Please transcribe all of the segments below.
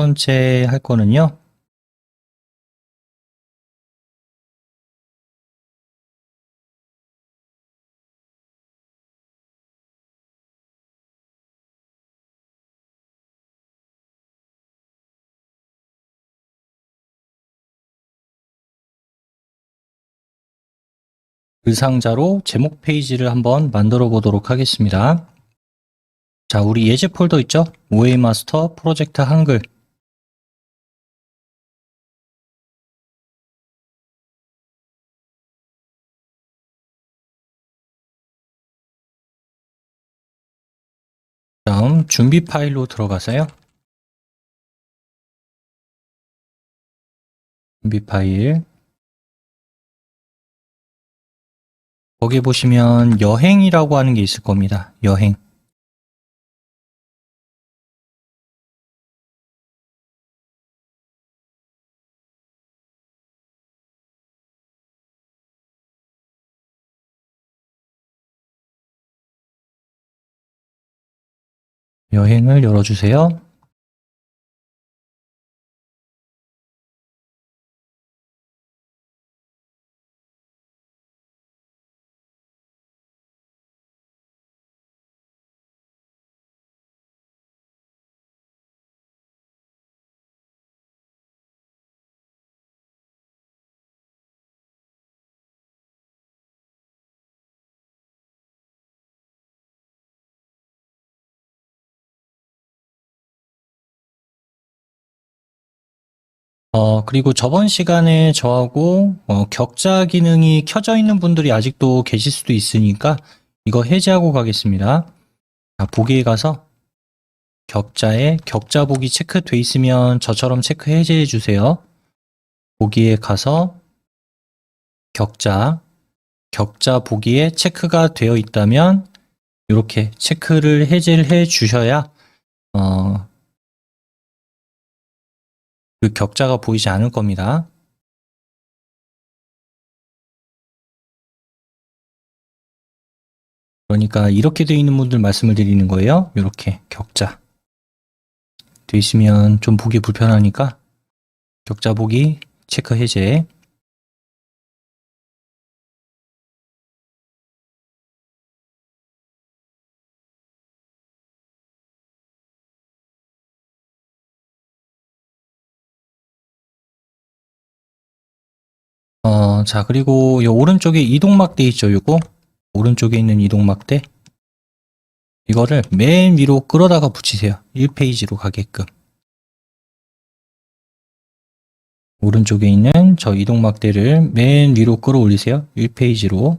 번째 할 거는요. 그 상자로 제목 페이지를 한번 만들어 보도록 하겠습니다. 자, 우리 예제 폴더 있죠? OA 마스터 프로젝트 한글. 다음 준비 파일로 들어가세요. 준비 파일. 거기 보시면 여행이라고 하는 게 있을 겁니다. 여행. 여행을 열어주세요. 그리고 저번 시간에 저하고 격자 기능이 켜져 있는 분들이 아직도 계실 수도 있으니까 이거 해제하고 가겠습니다. 자, 보기에 가서 격자에 격자 보기 체크돼 있으면 저처럼 체크 해제해 주세요. 보기에 가서 격자 보기에 체크가 되어 있다면 이렇게 체크를 해제를 해 주셔야 그 격자가 보이지 않을 겁니다. 그러니까 이렇게 되어 있는 분들 말씀을 드리는 거예요. 이렇게 격자 되어 있으면 좀 보기 불편하니까 격자 보기 체크 해제. 자, 그리고 이 오른쪽에 이동막대 있죠, 요거? 오른쪽에 있는 이동막대. 이거를 맨 위로 끌어다가 붙이세요. 1페이지로 가게끔. 오른쪽에 있는 저 이동막대를 맨 위로 끌어올리세요. 1페이지로.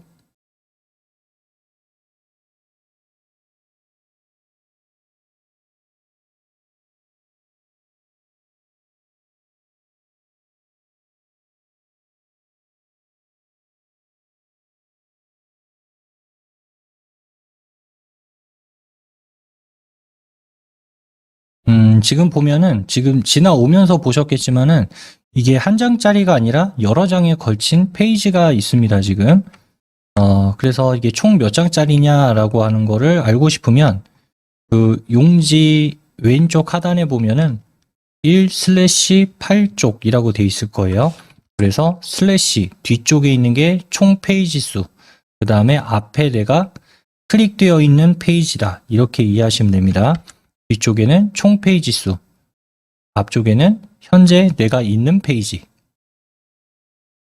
지금 보면은 지금 지나오면서 보셨겠지만은 이게 한 장짜리가 아니라 여러 장에 걸친 페이지가 있습니다, 지금. 그래서 이게 총 몇 장짜리냐라고 하는 거를 알고 싶으면 그 용지 왼쪽 하단에 보면은 1/8쪽이라고 되어 있을 거예요. 그래서 슬래시 뒤쪽에 있는 게 총 페이지 수, 그 다음에 앞에 내가 클릭되어 있는 페이지다. 이렇게 이해하시면 됩니다. 뒤쪽에는 총 페이지 수, 앞쪽에는 현재 내가 있는 페이지.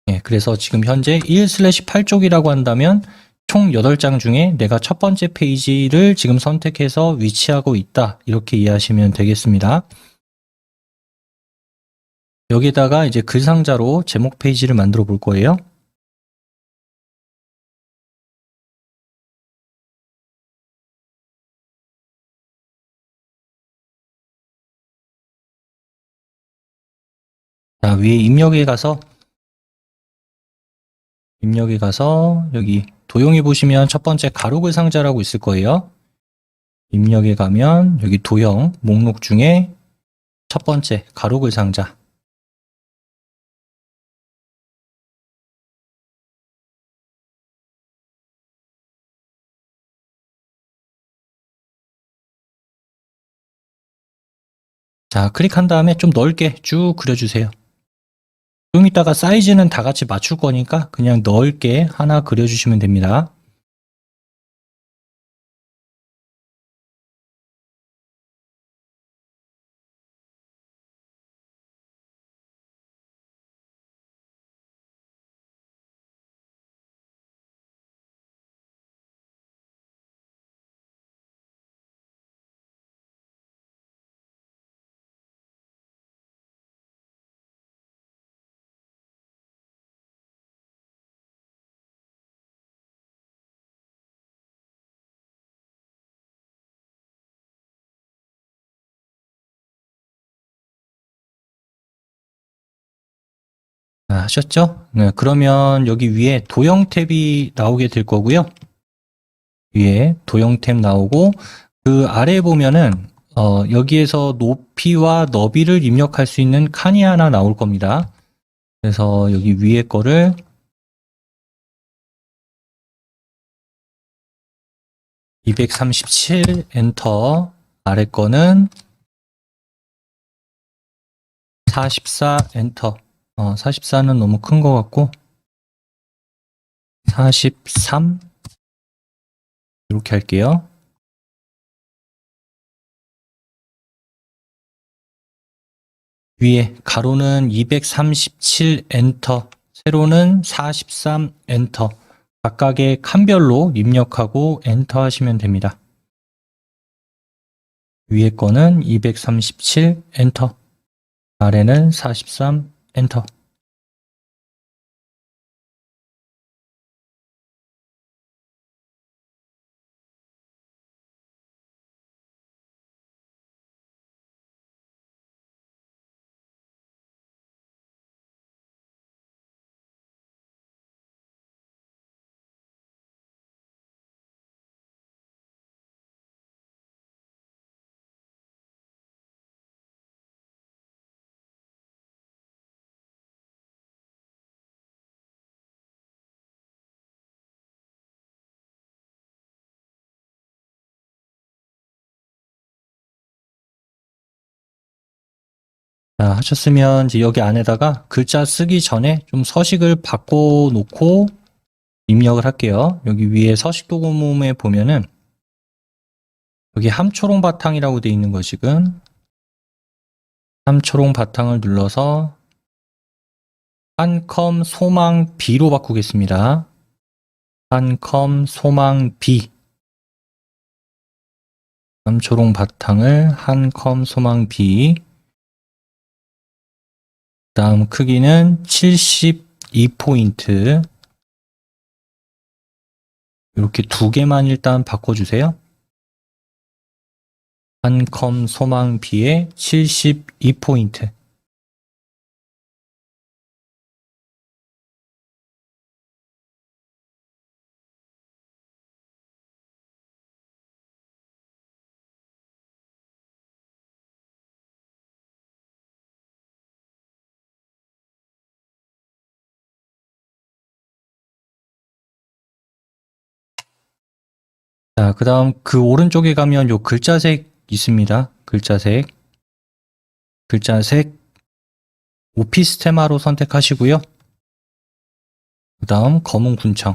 예, 그래서 지금 현재 1/8쪽이라고 한다면 총 8장 중에 내가 첫 번째 페이지를 지금 선택해서 위치하고 있다. 이렇게 이해하시면 되겠습니다. 여기다가 이제 글 상자로 제목 페이지를 만들어 볼 거예요. 자, 위에 입력에 가서 여기 도형에 보시면 첫 번째 가로글 상자라고 있을 거예요. 입력에 가면 여기 도형 목록 중에 첫 번째 가로글 상자. 자, 클릭한 다음에 좀 넓게 쭉 그려주세요. 좀 이따가 사이즈는 다 같이 맞출 거니까 그냥 넓게 하나 그려주시면 됩니다. 하셨죠? 네, 그러면 여기 위에 도형 탭이 나오게 될 거고요. 위에 도형 탭 나오고 그 아래에 보면은 여기에서 높이와 너비를 입력할 수 있는 칸이 하나 나올 겁니다. 그래서 여기 위에 거를 237 엔터, 아래 거는 44 엔터. 44는 너무 큰 것 같고 43 이렇게 할게요. 위에 가로는 237 엔터, 세로는 43 엔터. 각각의 칸별로 입력하고 엔터 하시면 됩니다. 위에 거는 237 엔터, 아래는 43 엔터. 자, 하셨으면 이제 여기 안에다가 글자 쓰기 전에 좀 서식을 바꿔 놓고 입력을 할게요. 여기 위에 서식 도구문에 보면은 여기 함초롱 바탕이라고 되어 있는 거 지금 함초롱 바탕을 눌러서 한컴 소망 B로 바꾸겠습니다. 한컴 소망 B. 함초롱 바탕을 한컴 소망 B. 다음 크기는 72포인트. 이렇게 두 개만 일단 바꿔주세요. 한컴 소망 B에 72포인트. 자, 그 다음 그 오른쪽에 가면 요 글자색 있습니다. 글자색. 글자색 오피스 테마로 선택하시고요. 그 다음 검은 군청.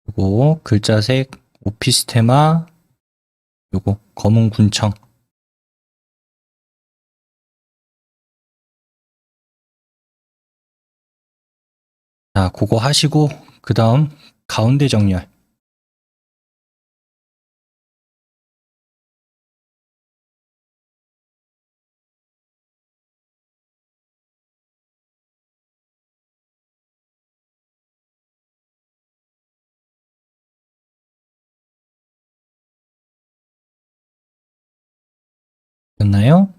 요거 글자색 오피스 테마 요거 검은 군청. 자, 그거 하시고 그 다음 가운데 정렬. 됐나요?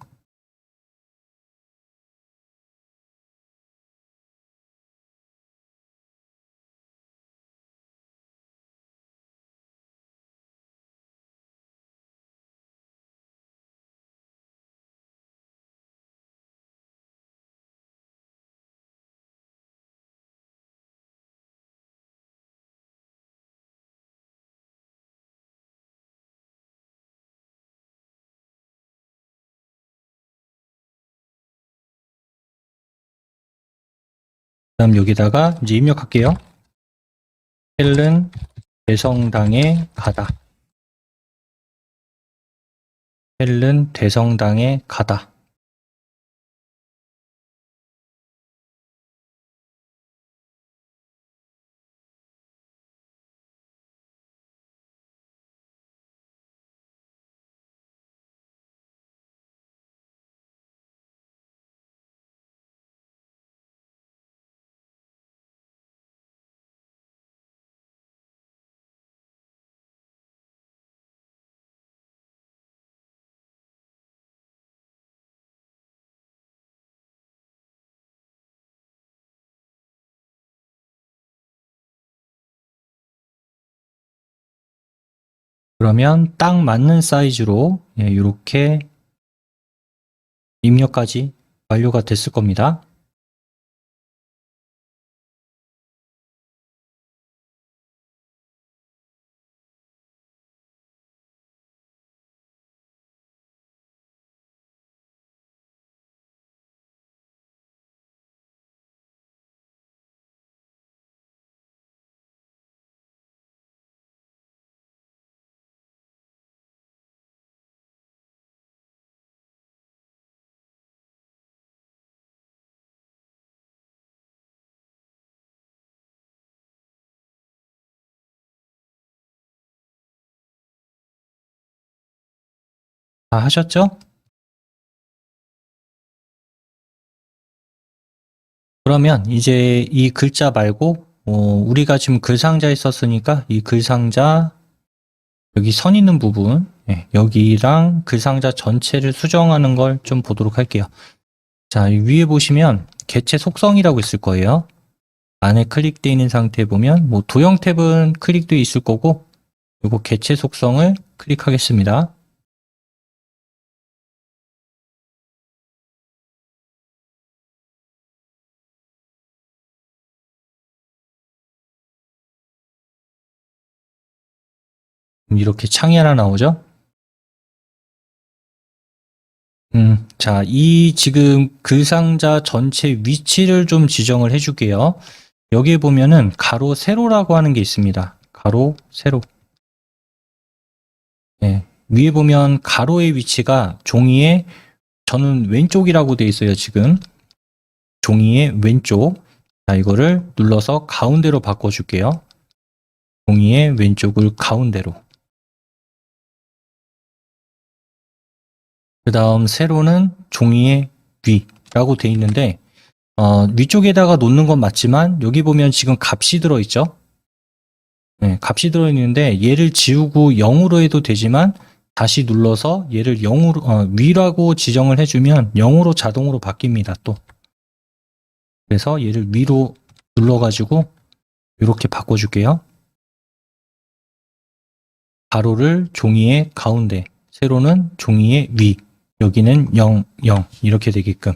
다음 여기다가 이제 입력할게요. 헬은 대성당에 가다. 헬은 대성당에 가다. 그러면 딱 맞는 사이즈로 이렇게 입력까지 완료가 됐을 겁니다. 다 하셨죠? 그러면 이제 이 글자 말고 우리가 지금 글상자에 썼으니까 이 글상자 여기 선 있는 부분 여기랑 글상자 전체를 수정하는 걸 좀 보도록 할게요. 자, 위에 보시면 개체 속성이라고 있을 거예요. 안에 클릭되어 있는 상태에 보면 뭐 도형 탭은 클릭되어 있을 거고 요거 개체 속성을 클릭하겠습니다. 이렇게 창이 하나 나오죠? 자, 이 지금 글상자 전체 위치를 좀 지정을 해줄게요. 여기에 보면은 가로 세로라고 하는 게 있습니다. 가로 세로. 위에 보면 가로의 위치가 종이의 저는 왼쪽이라고 돼 있어요, 지금. 종이의 왼쪽. 자, 이거를 눌러서 가운데로 바꿔줄게요. 종이의 왼쪽을 가운데로. 그 다음 세로는 종이의 위라고 돼 있는데 위쪽에다가 놓는 건 맞지만 여기 보면 지금 값이 들어있죠. 값이 들어있는데 얘를 지우고 0으로 해도 되지만 다시 눌러서 얘를 0으로 위라고 지정을 해주면 0으로 자동으로 바뀝니다. 또 그래서 얘를 위로 눌러가지고 이렇게 바꿔줄게요. 가로를 종이의 가운데, 세로는 종이의 위, 여기는 0, 0 이렇게 되게끔.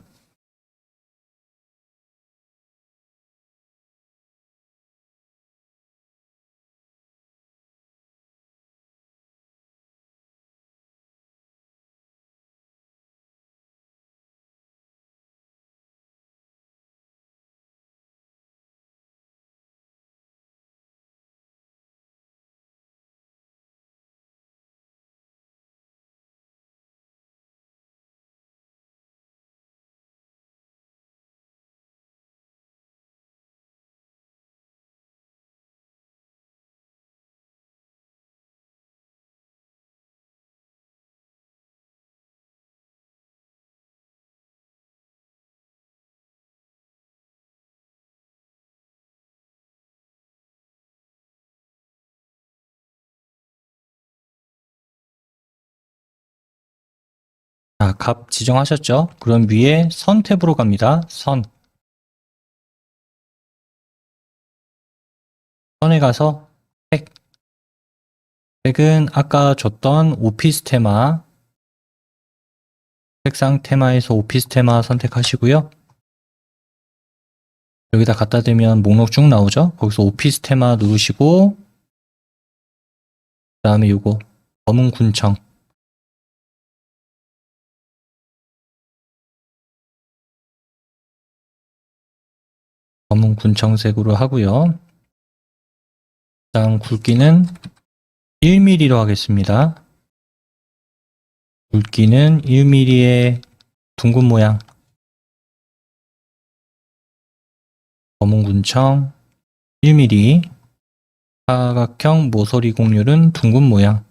자, 값 지정하셨죠? 그럼 위에 선 탭으로 갑니다. 선. 선에 가서 색. 색은 아까 줬던 오피스 테마, 색상 테마에서 오피스 테마 선택하시고요. 여기다 갖다 대면 목록 쭉 나오죠? 거기서 오피스 테마 누르시고 그 다음에 요거 검은 군청 검은 군청색으로 하고요. 다음 굵기는 1mm로 하겠습니다. 굵기는 1mm의 둥근 모양. 검은 군청 1mm. 사각형 모서리 곡률은 둥근 모양.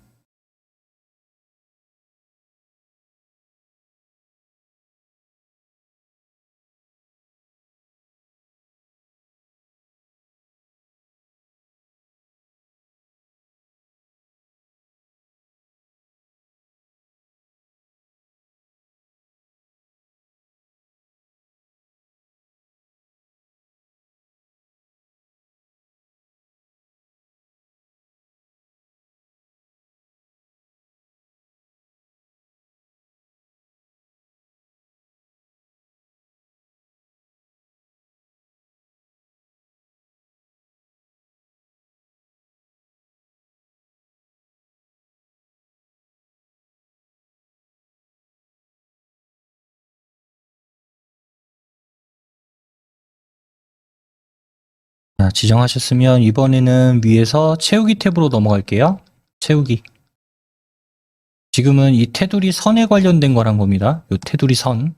자, 지정하셨으면 이번에는 위에서 채우기 탭으로 넘어갈게요. 채우기. 지금은 이 테두리 선에 관련된 거란 겁니다. 요 테두리 선.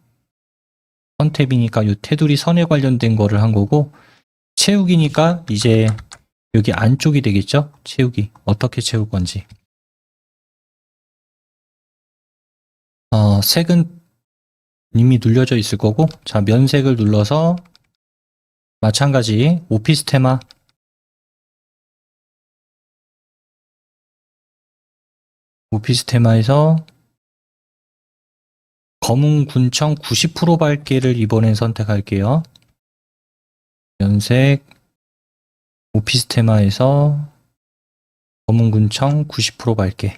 선 탭이니까 요 테두리 선에 관련된 거를 한 거고, 채우기니까 이제 여기 안쪽이 되겠죠? 채우기. 어떻게 채울 건지. 색은 이미 눌려져 있을 거고, 자, 면색을 눌러서 마찬가지 오피스테마 오피스테마에서 검은 군청 90% 밝기를 이번엔 선택할게요. 면색 오피스테마에서 검은 군청 90% 밝기.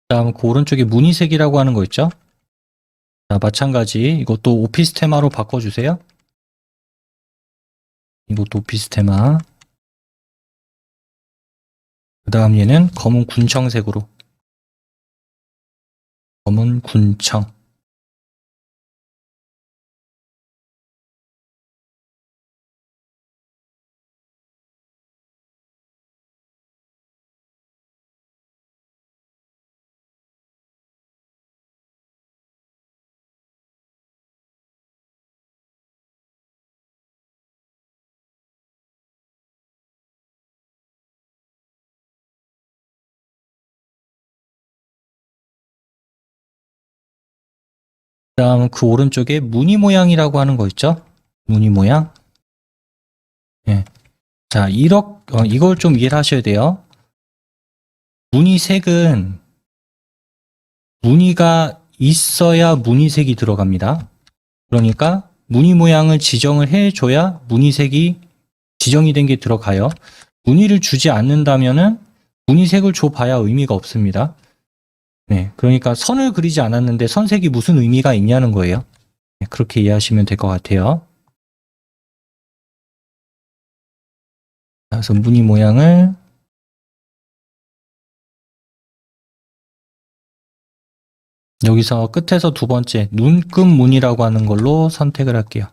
다음 그 오른쪽에 무늬색이라고 하는 거 있죠? 자, 마찬가지 이것도 오피스테마로 바꿔주세요. 이것도 오피스테마. 그 다음 얘는 검은 군청색으로. 검은 군청. 그 다음 그 오른쪽에 무늬 모양이라고 하는 거 있죠? 무늬 모양. 예. 자, 이걸 좀 이해를 하셔야 돼요. 무늬색은 무늬가 있어야 무늬색이 들어갑니다. 그러니까 무늬 모양을 지정을 해줘야 무늬색이 지정이 된 게 들어가요. 무늬를 주지 않는다면은 무늬색을 줘봐야 의미가 없습니다. 네, 그러니까 선을 그리지 않았는데 선색이 무슨 의미가 있냐는 거예요. 네, 그렇게 이해하시면 될 것 같아요. 그래서 무늬 모양을 여기서 끝에서 두 번째 눈금 무늬라고 하는 걸로 선택을 할게요.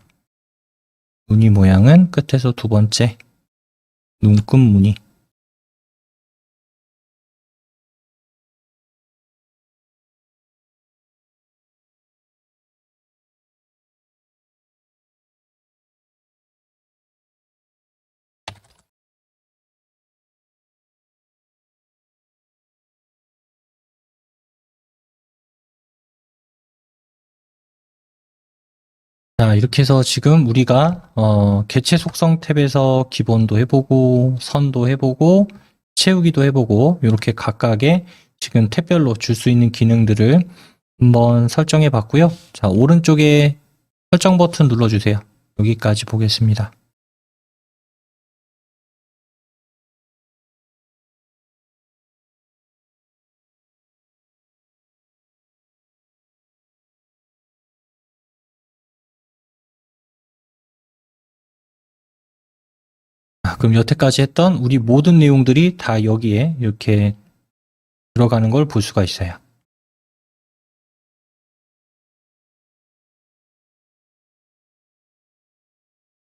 무늬 모양은 끝에서 두 번째 눈금 무늬. 자, 이렇게 해서 지금 우리가 개체 속성 탭에서 기본도 해보고 선도 해보고 채우기도 해보고 이렇게 각각의 지금 탭별로 줄 수 있는 기능들을 한번 설정해 봤고요. 자, 오른쪽에 설정 버튼 눌러주세요. 여기까지 보겠습니다. 그럼 여태까지 했던 우리 모든 내용들이 다 여기에 이렇게 들어가는 걸 볼 수가 있어요.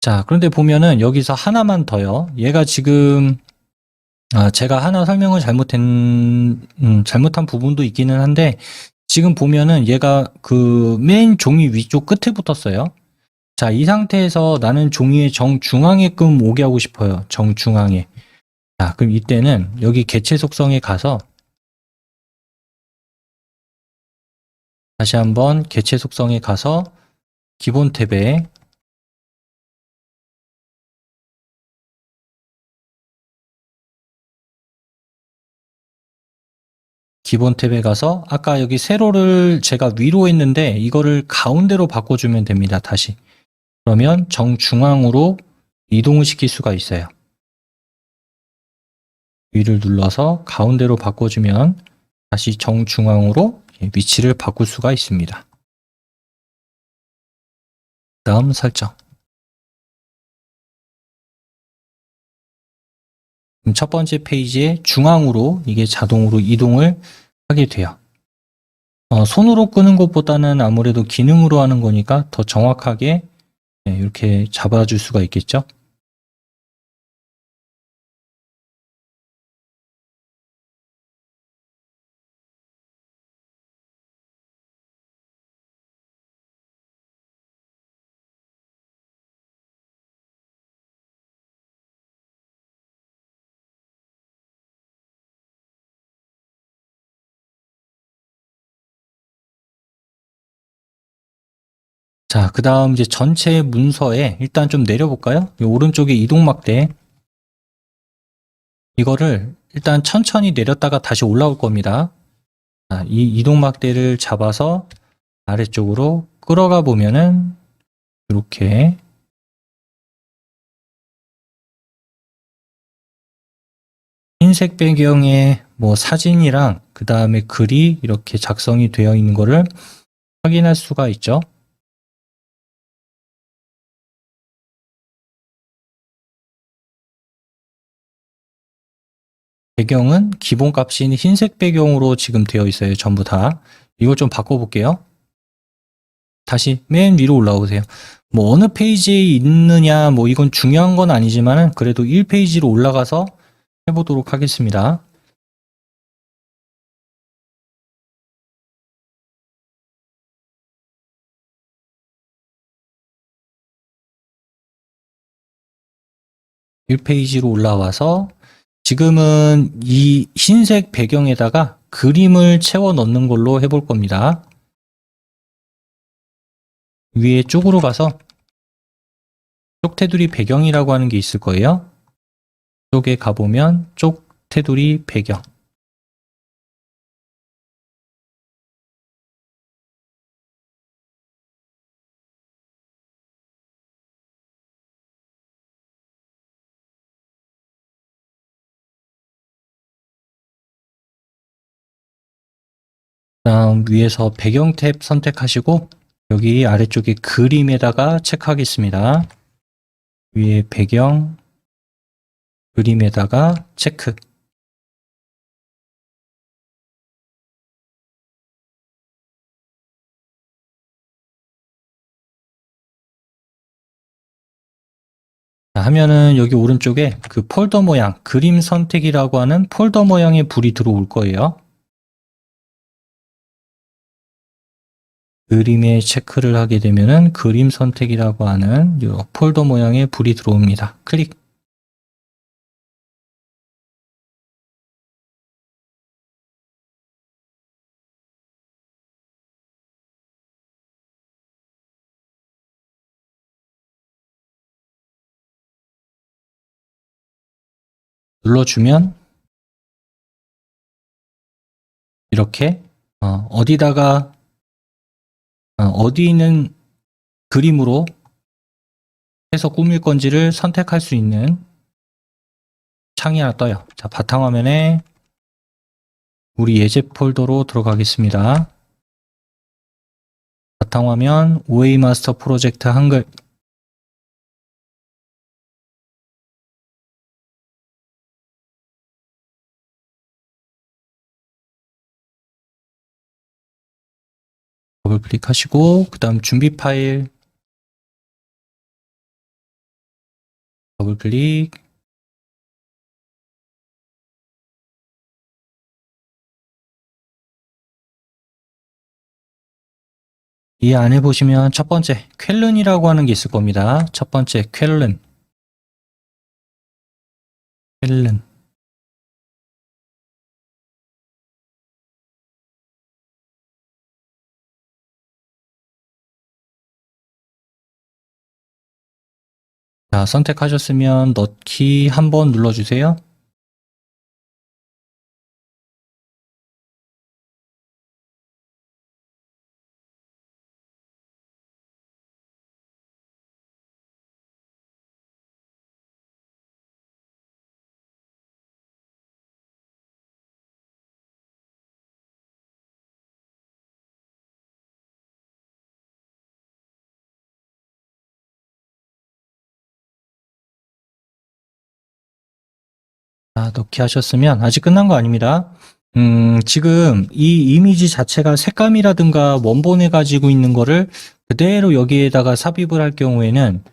자, 그런데 보면은 여기서 하나만 더요. 얘가 지금 제가 하나 설명을 잘못한 부분도 있기는 한데 지금 보면은 얘가 그 메인 종이 위쪽 끝에 붙었어요. 자, 이 상태에서 나는 종이의 정중앙에끔 오게 하고 싶어요. 정중앙에. 자, 그럼 이때는 여기 개체 속성에 가서 다시 한번 개체 속성에 가서 기본 탭에 아까 여기 세로를 제가 위로 했는데 이거를 가운데로 바꿔주면 됩니다. 다시. 그러면 정중앙으로 이동을 시킬 수가 있어요. 위를 눌러서 가운데로 바꿔주면 다시 정중앙으로 위치를 바꿀 수가 있습니다. 다음 설정. 첫 번째 페이지의 중앙으로 이게 자동으로 이동을 하게 돼요. 손으로 끄는 것보다는 아무래도 기능으로 하는 거니까 더 정확하게 이렇게 잡아줄 수가 있겠죠. 자, 그 다음 이제 전체 문서에 일단 좀 내려볼까요? 이 오른쪽에 이동막대 이거를 일단 천천히 내렸다가 다시 올라올 겁니다. 자, 이 이동막대를 잡아서 아래쪽으로 끌어가 보면은 이렇게 흰색 배경에 뭐 사진이랑 그 다음에 글이 이렇게 작성이 되어 있는 거를 확인할 수가 있죠. 배경은 기본 값인 흰색 배경으로 지금 되어 있어요. 전부 다. 이걸 좀 바꿔볼게요. 다시 맨 위로 올라오세요. 뭐 어느 페이지에 있느냐 뭐 이건 중요한 건 아니지만 그래도 1페이지로 올라가서 해보도록 하겠습니다. (1페이지로) 올라와서 지금은 이 흰색 배경에다가 그림을 채워 넣는 걸로 해볼 겁니다. 위에 쪽으로 가서 쪽 테두리 배경이라고 하는 게 있을 거예요. 쪽에 가보면 쪽 테두리 배경. 다음 위에서 배경 탭 선택하시고 여기 아래쪽에 그림에다가 체크하겠습니다. 위에 배경, 그림에다가 체크. 자, 하면은 여기 오른쪽에 그 폴더 모양, 그림 선택이라고 하는 폴더 모양의 불이 들어올 거예요. 그림에 체크를 하게 되면은 그림 선택이라고 하는 이 폴더 모양의 불이 들어옵니다. 클릭. 눌러주면 이렇게 어디다가 어디 있는 그림으로 해서 꾸밀 건지를 선택할 수 있는 창이 하나 떠요. 자, 바탕화면에 우리 예제 폴더로 들어가겠습니다. 바탕화면 OA 마스터 프로젝트 한글. 더블 클릭하시고 그 다음 준비 파일 더블 클릭. 이 안에 보시면 첫 번째 퀼른이라고 하는 게 있을 겁니다. 첫 번째 퀼른. 자, 선택하셨으면 넣기 한번 눌러주세요. 자, 넣기 하셨으면 아직 끝난 거 아닙니다. 지금 이 이미지 자체가 색감이라든가 원본에 가지고 있는 거를 그대로 여기에다가 삽입을 할 경우에는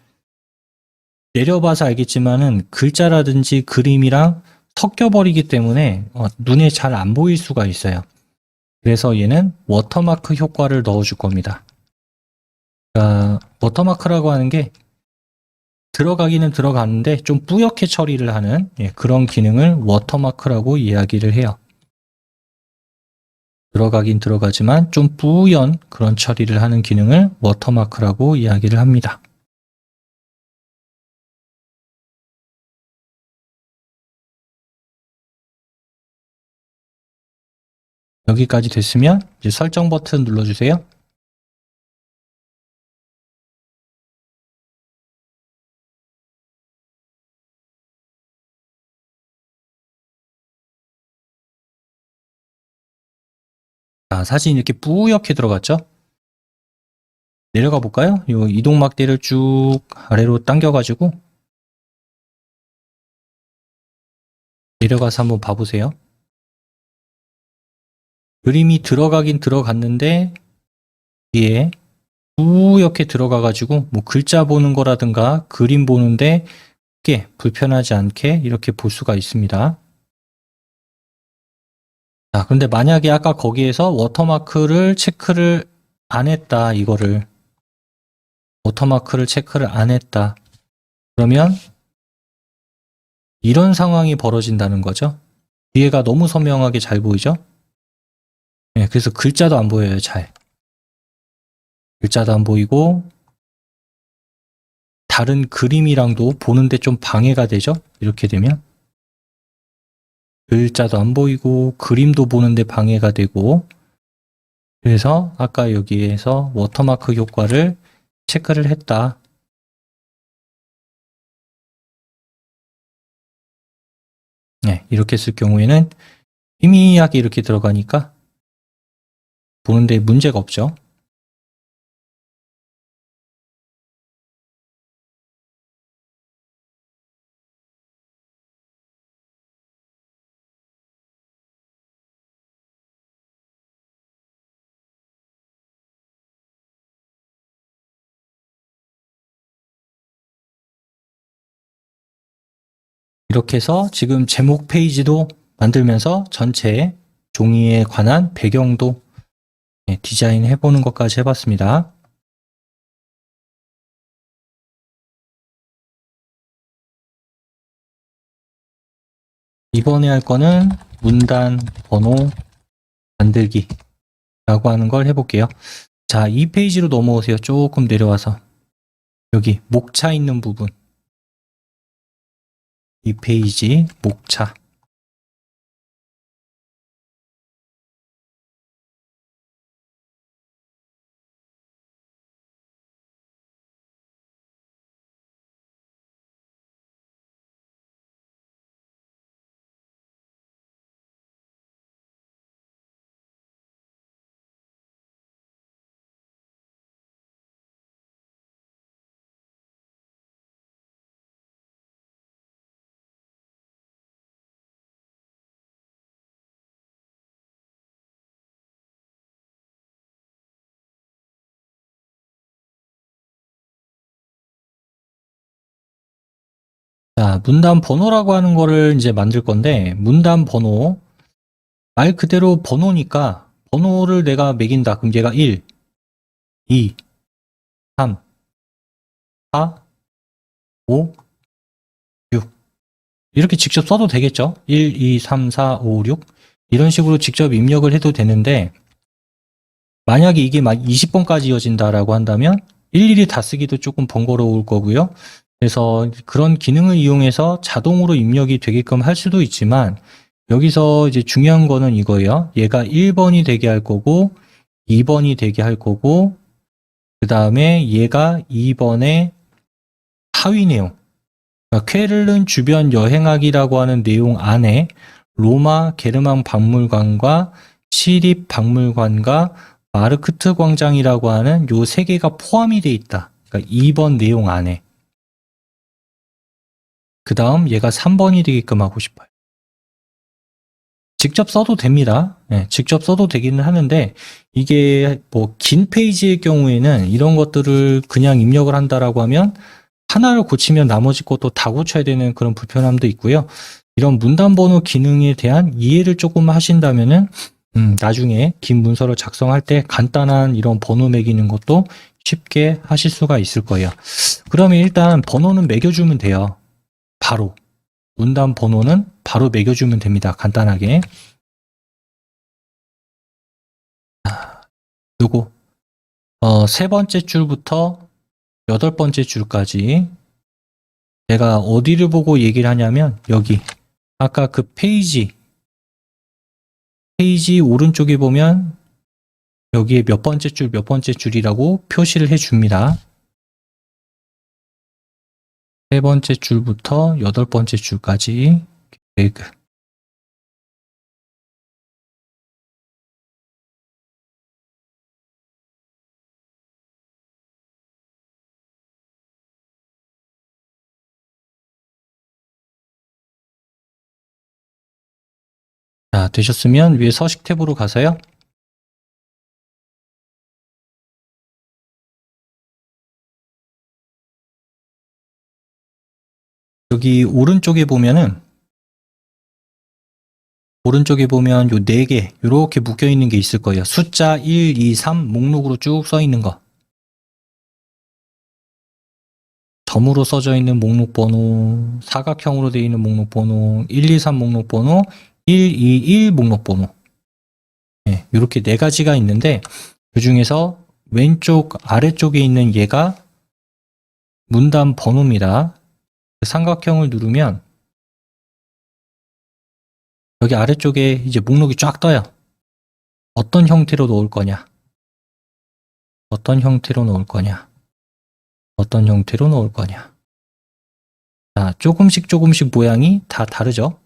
내려봐서 알겠지만은 글자라든지 그림이랑 섞여버리기 때문에 눈에 잘 안 보일 수가 있어요. 그래서 얘는 워터마크 효과를 넣어줄 겁니다. 그러니까 워터마크라고 하는 게 들어가기는 들어갔는데 좀 뿌옇게 처리를 하는 그런 기능을 워터마크라고 이야기를 해요. 들어가긴 들어가지만 좀 뿌연 그런 처리를 하는 기능을 워터마크라고 이야기를 합니다. 여기까지 됐으면 이제 설정 버튼 눌러주세요. 자, 사진 이렇게 뿌옇게 들어갔죠? 내려가 볼까요? 이 이동막대를 쭉 아래로 당겨가지고 내려가서 한번 봐보세요. 그림이 들어가긴 들어갔는데 뒤에 뿌옇게 들어가가지고 뭐 글자 보는 거라든가 그림 보는데 크게 불편하지 않게 이렇게 볼 수가 있습니다. 자, 근데 만약에 아까 거기에서 워터마크를 체크를 안 했다, 이거를. 워터마크를 체크를 안 했다. 그러면 이런 상황이 벌어진다는 거죠. 뒤에가 너무 선명하게 잘 보이죠? 네, 그래서 글자도 안 보여요, 잘. 글자도 안 보이고 다른 그림이랑도 보는데 좀 방해가 되죠? 이렇게 되면 글자도 안 보이고 그림도 보는데 방해가 되고 그래서 아까 여기에서 워터마크 효과를 체크를 했다. 네, 이렇게 쓸 경우에는 희미하게 이렇게 들어가니까 보는데 문제가 없죠. 이렇게 해서 지금 제목 페이지도 만들면서 전체 종이에 관한 배경도 디자인 해보는 것까지 해봤습니다. 이번에 할 거는 문단 번호 만들기 라고 하는 걸 해볼게요. 자, 이 페이지로 넘어오세요. 조금 내려와서 여기 목차 있는 부분, 이 페이지 목차 자, 문단 번호라고 하는 거를 이제 만들 건데, 문단 번호, 말 그대로 번호니까, 번호를 내가 매긴다. 그럼 얘가 1, 2, 3, 4, 5, 6. 이렇게 직접 써도 되겠죠? 1, 2, 3, 4, 5, 6. 이런 식으로 직접 입력을 해도 되는데, 만약에 이게 막 20번까지 이어진다라고 한다면, 일일이 다 쓰기도 조금 번거로울 거고요. 그래서 그런 기능을 이용해서 자동으로 입력이 되게끔 할 수도 있지만, 여기서 이제 중요한 거는 이거예요. 얘가 1번이 되게 할 거고, 2번이 되게 할 거고, 그 다음에 얘가 2번의 하위 내용. 그러니까 쾰른 주변 여행하기라고 하는 내용 안에 로마 게르만 박물관과 시립 박물관과 마르크트 광장이라고 하는 요 세 개가 포함이 돼 있다. 그러니까 2번 내용 안에. 그 다음 얘가 3번이 되게끔 하고 싶어요. 직접 써도 됩니다. 네, 직접 써도 되기는 하는데 이게 뭐 긴 페이지의 경우에는 이런 것들을 그냥 입력을 한다라고 하면 하나를 고치면 나머지 것도 다 고쳐야 되는 그런 불편함도 있고요. 이런 문단 번호 기능에 대한 이해를 조금 하신다면은 나중에 긴 문서를 작성할 때 간단한 이런 번호 매기는 것도 쉽게 하실 수가 있을 거예요. 그러면 일단 번호는 매겨주면 돼요. 바로. 문단 번호는 바로 매겨주면 됩니다. 간단하게. 요거 세 번째 줄부터 여덟 번째 줄까지 내가 어디를 보고 얘기를 하냐면 여기 아까 그 페이지 오른쪽에 보면 여기에 몇 번째 줄 몇 번째 줄이라고 표시를 해 줍니다. 세 번째 줄부터 여덟 번째 줄까지 계획. 자, 되셨으면 위에 서식 탭으로 가서요. 여기 오른쪽에 보면 요 네 개 이렇게 묶여 있는 게 있을 거예요. 숫자 1, 2, 3 목록으로 쭉 써 있는 거. 점으로 써져 있는 목록 번호, 사각형으로 되어 있는 목록 번호, 1, 2, 3 목록 번호, 1, 2, 1 목록 번호. 네, 이렇게 네 가지가 있는데 그 중에서 왼쪽 아래쪽에 있는 얘가 문단 번호입니다. 그 삼각형을 누르면 여기 아래쪽에 이제 목록이 쫙 떠요. 어떤 형태로 놓을 거냐? 어떤 형태로 놓을 거냐? 어떤 형태로 놓을 거냐? 자, 조금씩 모양이 다 다르죠?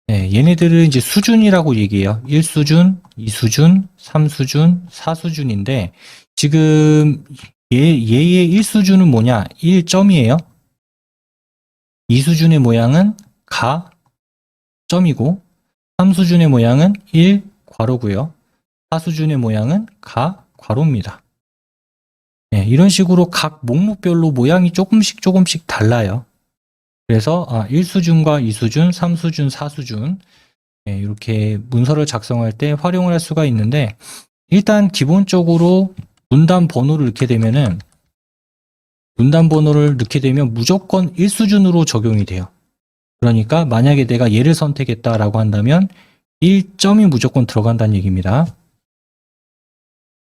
네, 얘네들은 이제 수준이라고 얘기해요. 1수준, 2수준, 3수준, 4수준인데 지금 얘의 1수준은 뭐냐? 1점이에요. 2수준의 모양은 가, 점이고 3수준의 모양은 1, 괄호고요. 4수준의 모양은 가, 괄호입니다. 네, 이런 식으로 각 목록별로 모양이 조금씩 달라요. 그래서 1수준과 2수준, 3수준, 4수준 이렇게 문서를 작성할 때 활용을 할 수가 있는데 일단 기본적으로 문단 번호를 넣게 되면 무조건 1수준으로 적용이 돼요. 그러니까 만약에 내가 얘를 선택했다라고 한다면 1점이 무조건 들어간다는 얘기입니다.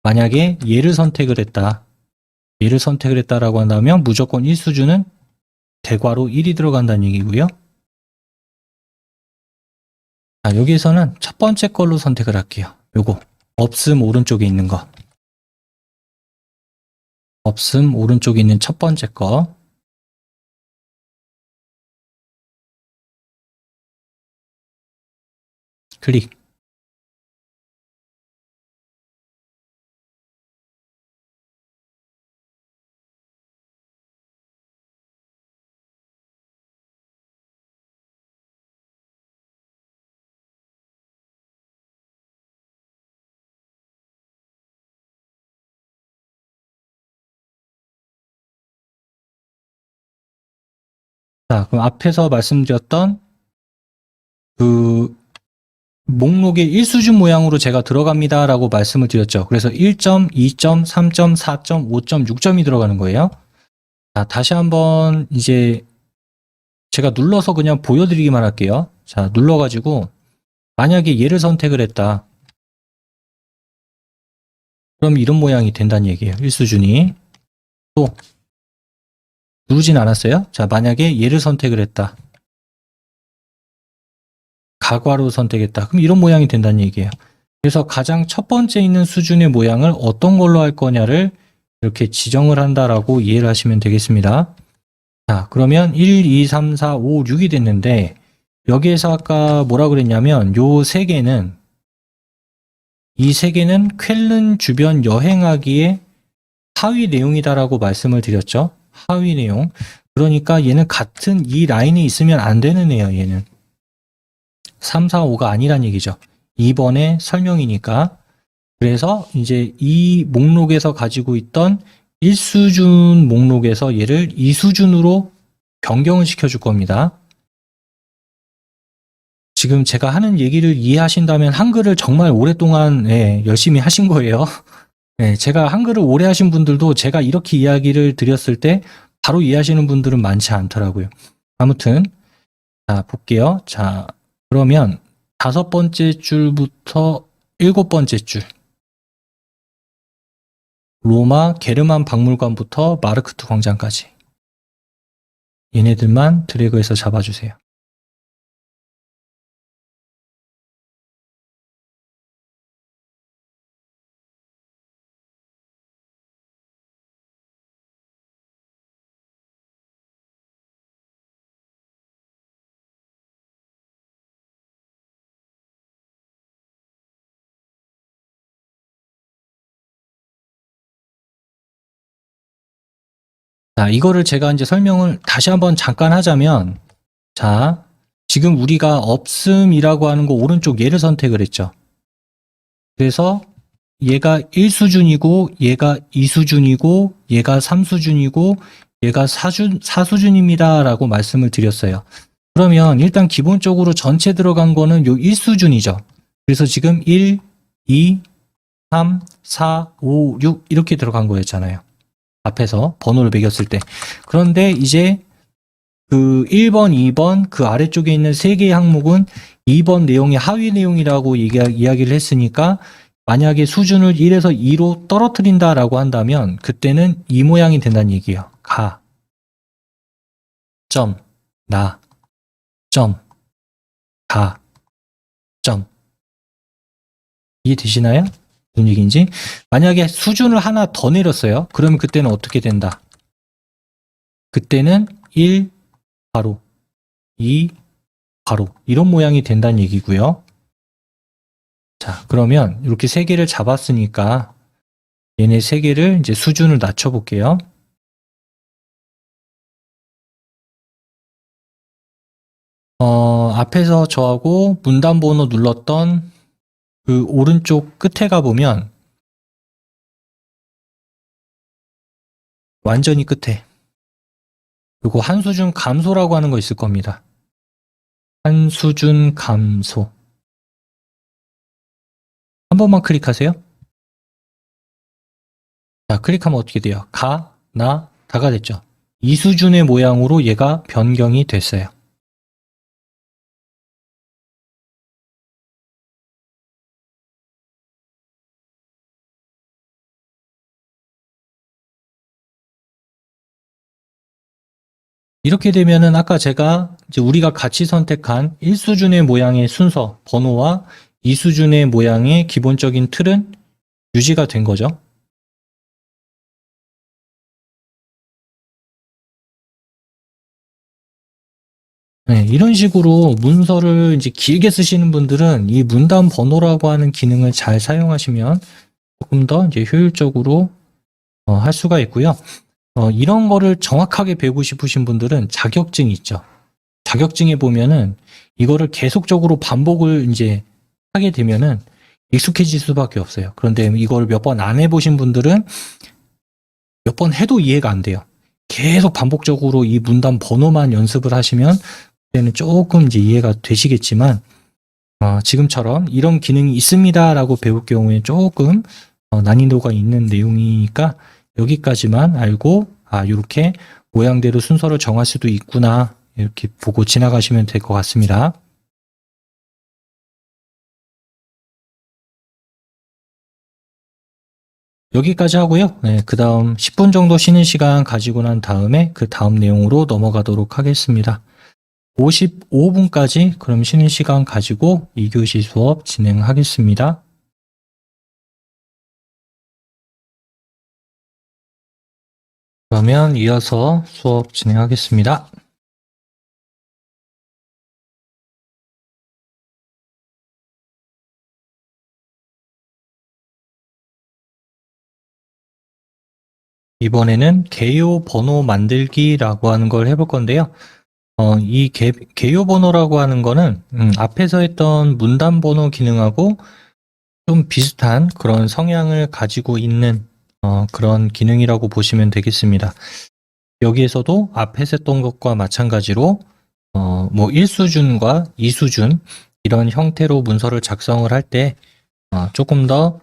만약에 얘를 선택을 했다라고 한다면 무조건 1수준은 대괄호 1이 들어간다는 얘기고요. 자, 여기에서는 첫 번째 걸로 선택을 할게요. 요거 없음 오른쪽에 있는 거. 없음 오른쪽에 있는 첫 번째 거. 클릭. 자, 그럼 앞에서 말씀드렸던 그 목록의 1수준 모양으로 제가 들어갑니다 라고 말씀을 드렸죠. 그래서 1점, 2점, 3점, 4점, 5점, 6점이 들어가는 거예요. 자, 다시 한번 이제 제가 눌러서 그냥 보여드리기만 할게요. 자, 눌러가지고 만약에 얘를 선택을 했다. 그럼 이런 모양이 된다는 얘기예요. 1수준이. 또 누르진 않았어요. 자, 만약에 얘를 선택을 했다. 가괄호 선택했다. 그럼 이런 모양이 된다는 얘기예요. 그래서 가장 첫 번째 있는 수준의 모양을 어떤 걸로 할 거냐를 이렇게 지정을 한다라고 이해를 하시면 되겠습니다. 자, 그러면 1, 2, 3, 4, 5, 6이 됐는데 여기에서 아까 뭐라 그랬냐면 요 세 개는 이 세 개는 쾰른 주변 여행하기에 하위 내용이다라고 말씀을 드렸죠. 하위 내용. 그러니까 얘는 같은 이 라인에 있으면 안 되는 애예요. 얘는 3, 4, 5가 아니란 얘기죠. 2번의 설명이니까. 그래서 이제 이 목록에서 가지고 있던 1수준 목록에서 얘를 2수준으로 변경을 시켜줄 겁니다. 지금 제가 하는 얘기를 이해하신다면 한글을 정말 오랫동안 열심히 하신 거예요. 제가 한글을 오래 하신 분들도 제가 이렇게 이야기를 드렸을 때 바로 이해하시는 분들은 많지 않더라고요. 아무튼 자 볼게요. 자 그러면 5번째 줄부터 7번째 줄 로마 게르만 박물관부터 마르크트 광장까지 얘네들만 드래그해서 잡아주세요. 자, 이거를 제가 이제 설명을 다시 한번 잠깐 하자면, 자, 지금 우리가 없음이라고 하는 거 오른쪽 얘를 선택을 했죠. 그래서 얘가 1수준이고, 얘가 2수준이고, 얘가 3수준이고, 얘가 4수준입니다. 라고 말씀을 드렸어요. 그러면 일단 기본적으로 전체 들어간 거는 요 1수준이죠. 그래서 지금 1, 2, 3, 4, 5, 6 이렇게 들어간 거였잖아요. 앞에서 번호를 매겼을 때. 그런데 이제 그 1번, 2번 그 아래쪽에 있는 3개의 항목은 2번 내용이 하위 내용이라고 이야기를 했으니까 만약에 수준을 1에서 2로 떨어뜨린다라고 한다면 그때는 이 모양이 된다는 얘기예요. 가, 점, 나, 점, 가, 점. 이해되시나요? 무슨 얘기인지? 만약에 수준을 하나 더 내렸어요. 그러면 그때는 어떻게 된다? 그때는 1, 가로, 2, 가로 이런 모양이 된다는 얘기고요. 자, 그러면 이렇게 3개를 잡았으니까 얘네 3개를 이제 수준을 낮춰 볼게요. 앞에서 저하고 문단 번호 눌렀던 그 오른쪽 끝에 가보면 완전히 끝에 그리고 한 수준 감소라고 하는 거 있을 겁니다. 한 수준 감소. 한 번만 클릭하세요. 자, 클릭하면 어떻게 돼요? 가, 나, 다가 됐죠. 이 수준의 모양으로 얘가 변경이 됐어요. 이렇게 되면은 아까 제가 이제 우리가 같이 선택한 1수준의 모양의 순서, 번호와 2수준의 모양의 기본적인 틀은 유지가 된 거죠. 네, 이런 식으로 문서를 이제 길게 쓰시는 분들은 이 문단 번호라고 하는 기능을 잘 사용하시면 조금 더 이제 효율적으로 할 수가 있고요. 이런 거를 정확하게 배우고 싶으신 분들은 자격증이 있죠. 자격증에 보면은 이거를 계속적으로 반복을 이제 하게 되면은 익숙해질 수밖에 없어요. 그런데 이걸 몇 번 안 해보신 분들은 몇 번 해도 이해가 안 돼요. 계속 반복적으로 이 문단 번호만 연습을 하시면 그때는 조금 이제 이해가 되시겠지만 지금처럼 이런 기능이 있습니다라고 배울 경우에 조금 난이도가 있는 내용이니까 여기까지만 알고 이렇게 모양대로 순서를 정할 수도 있구나 이렇게 보고 지나가시면 될 것 같습니다. 여기까지 하고요. 네, 그 다음 10분 정도 쉬는 시간 가지고 난 다음에 그 다음 내용으로 넘어가도록 하겠습니다. 55분까지 그럼 쉬는 시간 가지고 2교시 수업 진행하겠습니다. 그러면 이어서 수업 진행하겠습니다. 이번에는 개요 번호 만들기라고 하는 걸 해볼 건데요. 이 개요 번호라고 하는 거는 앞에서 했던 문단 번호 기능하고 좀 비슷한 그런 성향을 가지고 있는 그런 기능이라고 보시면 되겠습니다. 여기에서도 앞에서 했던 것과 마찬가지로 뭐 1수준과 2수준 이런 형태로 문서를 작성을 할 때 조금 더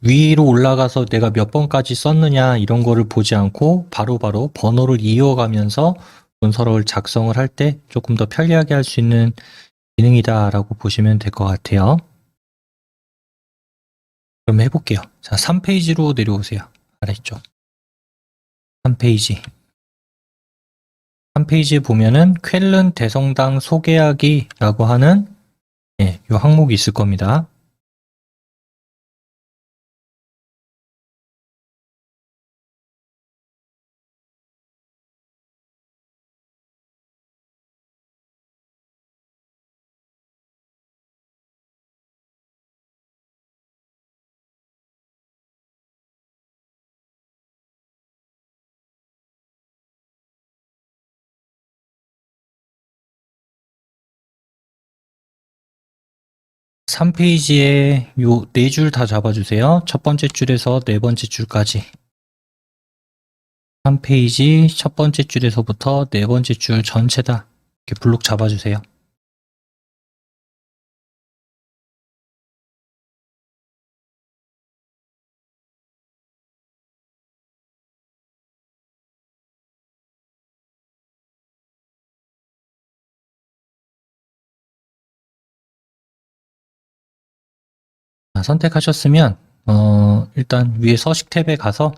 위로 올라가서 내가 몇 번까지 썼느냐 이런 거를 보지 않고 바로바로 번호를 이어가면서 문서를 작성을 할 때 조금 더 편리하게 할 수 있는 기능이다라고 보시면 될 것 같아요. 그럼 해볼게요. 자, 3페이지로 내려오세요. 아래쪽. 3페이지. 3페이지에 보면은 쾰른 대성당 소개하기라고 하는 이 항목이 있을 겁니다. 삼 페이지에 요 네 줄 다 잡아주세요. 첫 번째 줄에서 네 번째 줄까지. 3페이지 첫 번째 줄에서부터 네 번째 줄 전체 다 이렇게 블록 잡아주세요. 자, 선택하셨으면 일단 위에 서식 탭에 가서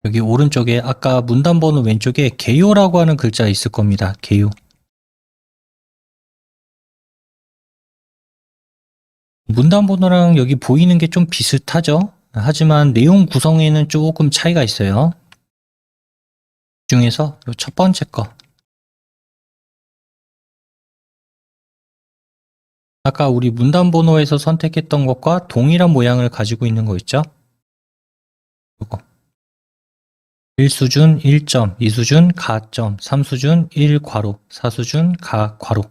여기 오른쪽에 아까 문단 번호 왼쪽에 개요라고 하는 글자 있을 겁니다. 개요. 문단 번호랑 여기 보이는 게 좀 비슷하죠? 하지만 내용 구성에는 조금 차이가 있어요. 그 중에서 요 첫 번째 거. 아까 우리 문단 번호에서 선택했던 것과 동일한 모양을 가지고 있는 거 있죠? 이거. 1수준 1점, 2수준 가점, 3수준 1괄호, 4수준 가괄호.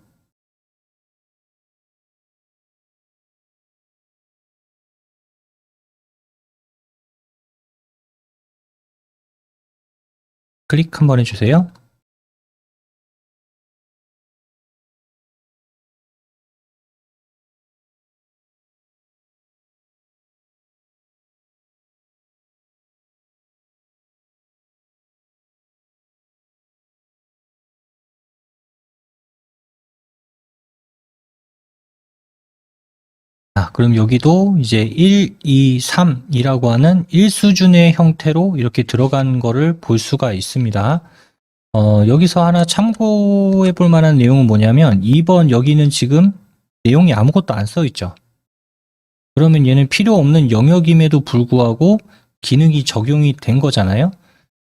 클릭 한번 해주세요. 그럼 여기도 이제 1, 2, 3이라고 하는 1수준의 형태로 이렇게 들어간 거를 볼 수가 있습니다. 여기서 하나 참고해 볼 만한 내용은 뭐냐면 2번 여기는 지금 내용이 아무것도 안 써 있죠. 그러면 얘는 필요 없는 영역임에도 불구하고 기능이 적용이 된 거잖아요.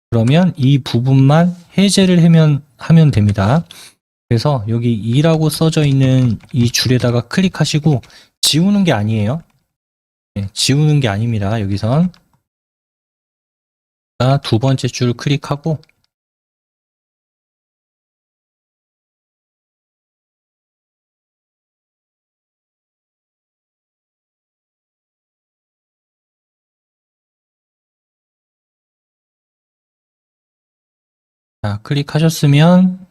그러면 이 부분만 해제를 하면 됩니다. 그래서 여기 2라고 써져 있는 이 줄에다가 클릭하시고 지우는 게 아니에요. 네, 지우는 게 아닙니다. 여기선 두 번째 줄 클릭하고 자, 클릭하셨으면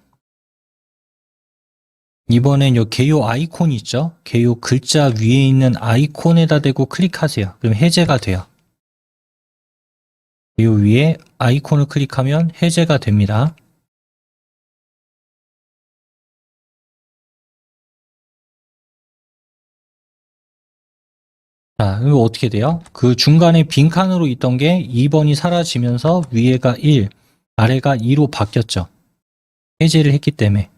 이번엔 요 개요 아이콘 있죠? 개요 글자 위에 있는 아이콘에다 대고 클릭하세요. 그럼 해제가 돼요. 개요 위에 아이콘을 클릭하면 해제가 됩니다. 자, 이거 어떻게 돼요? 그 중간에 빈칸으로 있던 게 2번이 사라지면서 위에가 1, 아래가 2로 바뀌었죠. 해제를 했기 때문에.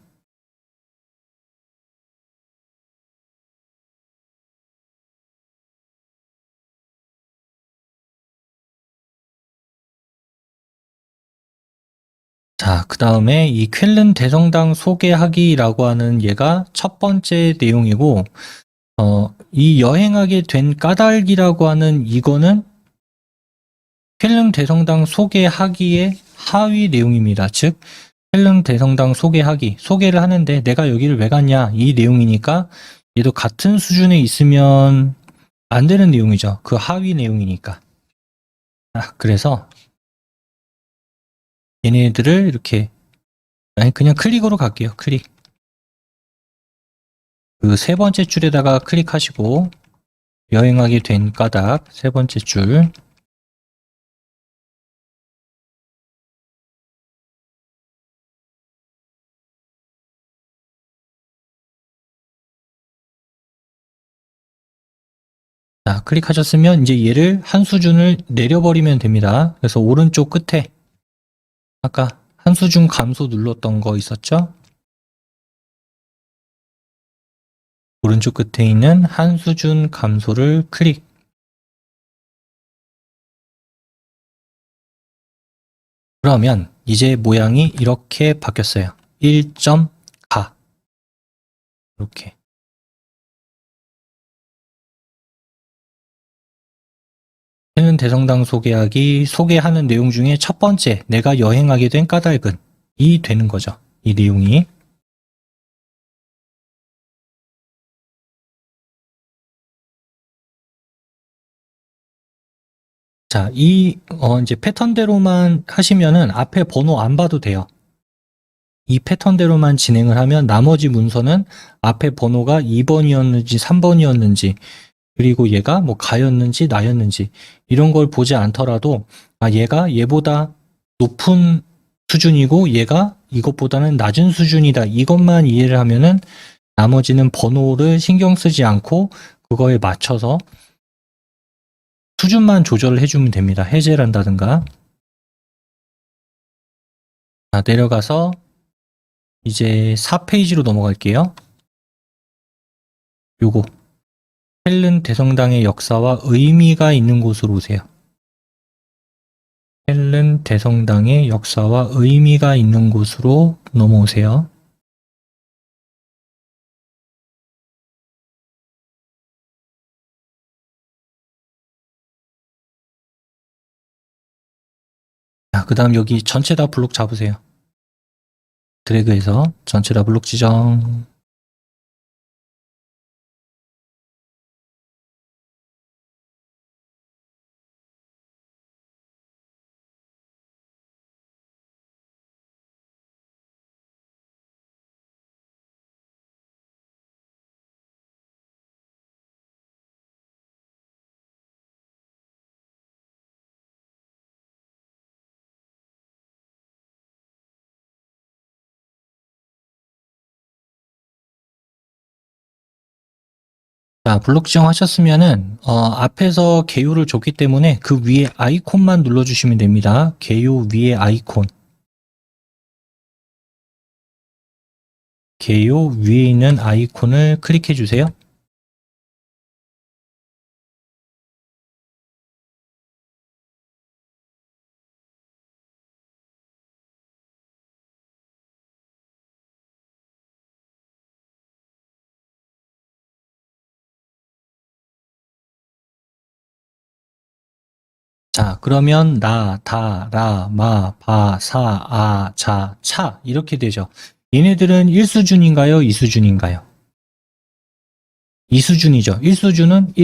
자, 그 다음에 이 쾰른 대성당 소개하기라고 하는 얘가 첫 번째 내용이고, 이 여행하게 된 까닭이라고 하는 이거는 쾰른 대성당 소개하기의 하위 내용입니다. 즉, 쾰른 대성당 소개하기, 소개를 하는데 내가 여기를 왜 갔냐, 이 내용이니까 얘도 같은 수준에 있으면 안 되는 내용이죠. 그 하위 내용이니까. 그래서 얘네들을 이렇게, 아니, 그냥 클릭으로 갈게요. 클릭. 그 세 번째 줄에다가 클릭하시고, 여행하게 된 까닭, 세 번째 줄. 자, 클릭하셨으면 이제 얘를 한 수준을 내려버리면 됩니다. 그래서 오른쪽 끝에 아까 한 수준 감소 눌렀던 거 있었죠? 오른쪽 끝에 있는 한 수준 감소를 클릭. 그러면 이제 모양이 이렇게 바뀌었어요. 1점 가. 이렇게. 쾰른 대성당 소개하기, 소개하는 내용 중에 첫 번째, 내가 여행하게 된 까닭은 이 되는 거죠. 이 내용이. 자, 이제 패턴대로만 하시면은 앞에 번호 안 봐도 돼요. 이 패턴대로만 진행을 하면 나머지 문서는 앞에 번호가 2번이었는지 3번이었는지 그리고 얘가 뭐 가였는지 나였는지 이런 걸 보지 않더라도 얘가 얘보다 높은 수준이고 얘가 이것보다는 낮은 수준이다. 이것만 이해를 하면은 나머지는 번호를 신경 쓰지 않고 그거에 맞춰서 수준만 조절을 해주면 됩니다. 해제를 한다든가. 자, 내려가서 이제 4페이지로 넘어갈게요. 요거 쾰른 대성당의 역사와 의미가 있는 곳으로 오세요. 쾰른 대성당의 역사와 의미가 있는 곳으로 넘어오세요. 자, 그 다음 여기 전체 다 블록 잡으세요. 드래그해서 전체 다 블록 지정. 자, 블록 지정하셨으면은 앞에서 개요를 줬기 때문에 그 위에 아이콘만 눌러주시면 됩니다. 개요 위에 아이콘. 개요 위에 있는 아이콘을 클릭해 주세요. 자, 그러면 나, 다, 라, 마, 바, 사, 아, 자, 차 이렇게 되죠. 얘네들은 1수준인가요? 2수준인가요? 2수준이죠. 1수준은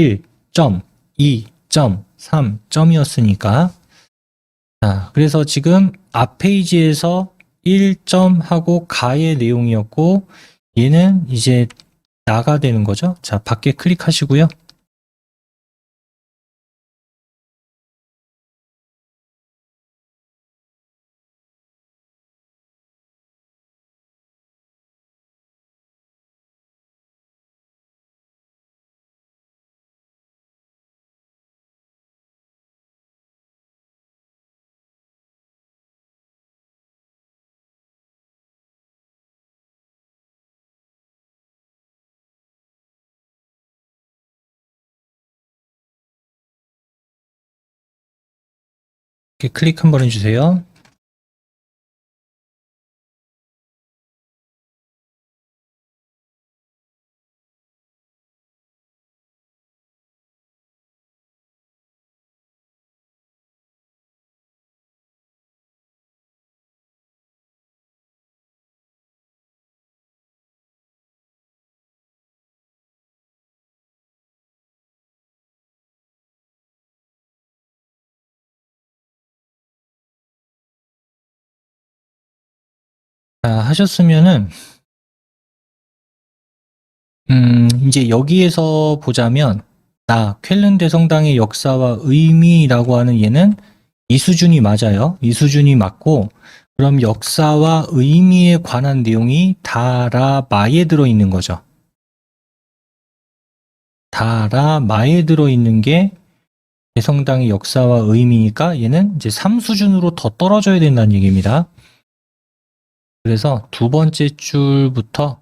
1점, 2점, 3점이었으니까 자, 그래서 지금 앞 페이지에서 1점 하고 가의 내용이었고 얘는 이제 나가 되는 거죠. 자, 밖에 클릭하시고요. 이렇게 클릭 한번 해주세요. 자, 하셨으면은 이제 여기에서 보자면 쾰른 대성당의 역사와 의미라고 하는 얘는 이 수준이 맞아요. 이 수준이 맞고 그럼 역사와 의미에 관한 내용이 다라마에 들어있는 거죠. 다라마에 들어있는 게 대성당의 역사와 의미니까 얘는 이제 3수준으로 더 떨어져야 된다는 얘기입니다. 그래서 두 번째 줄부터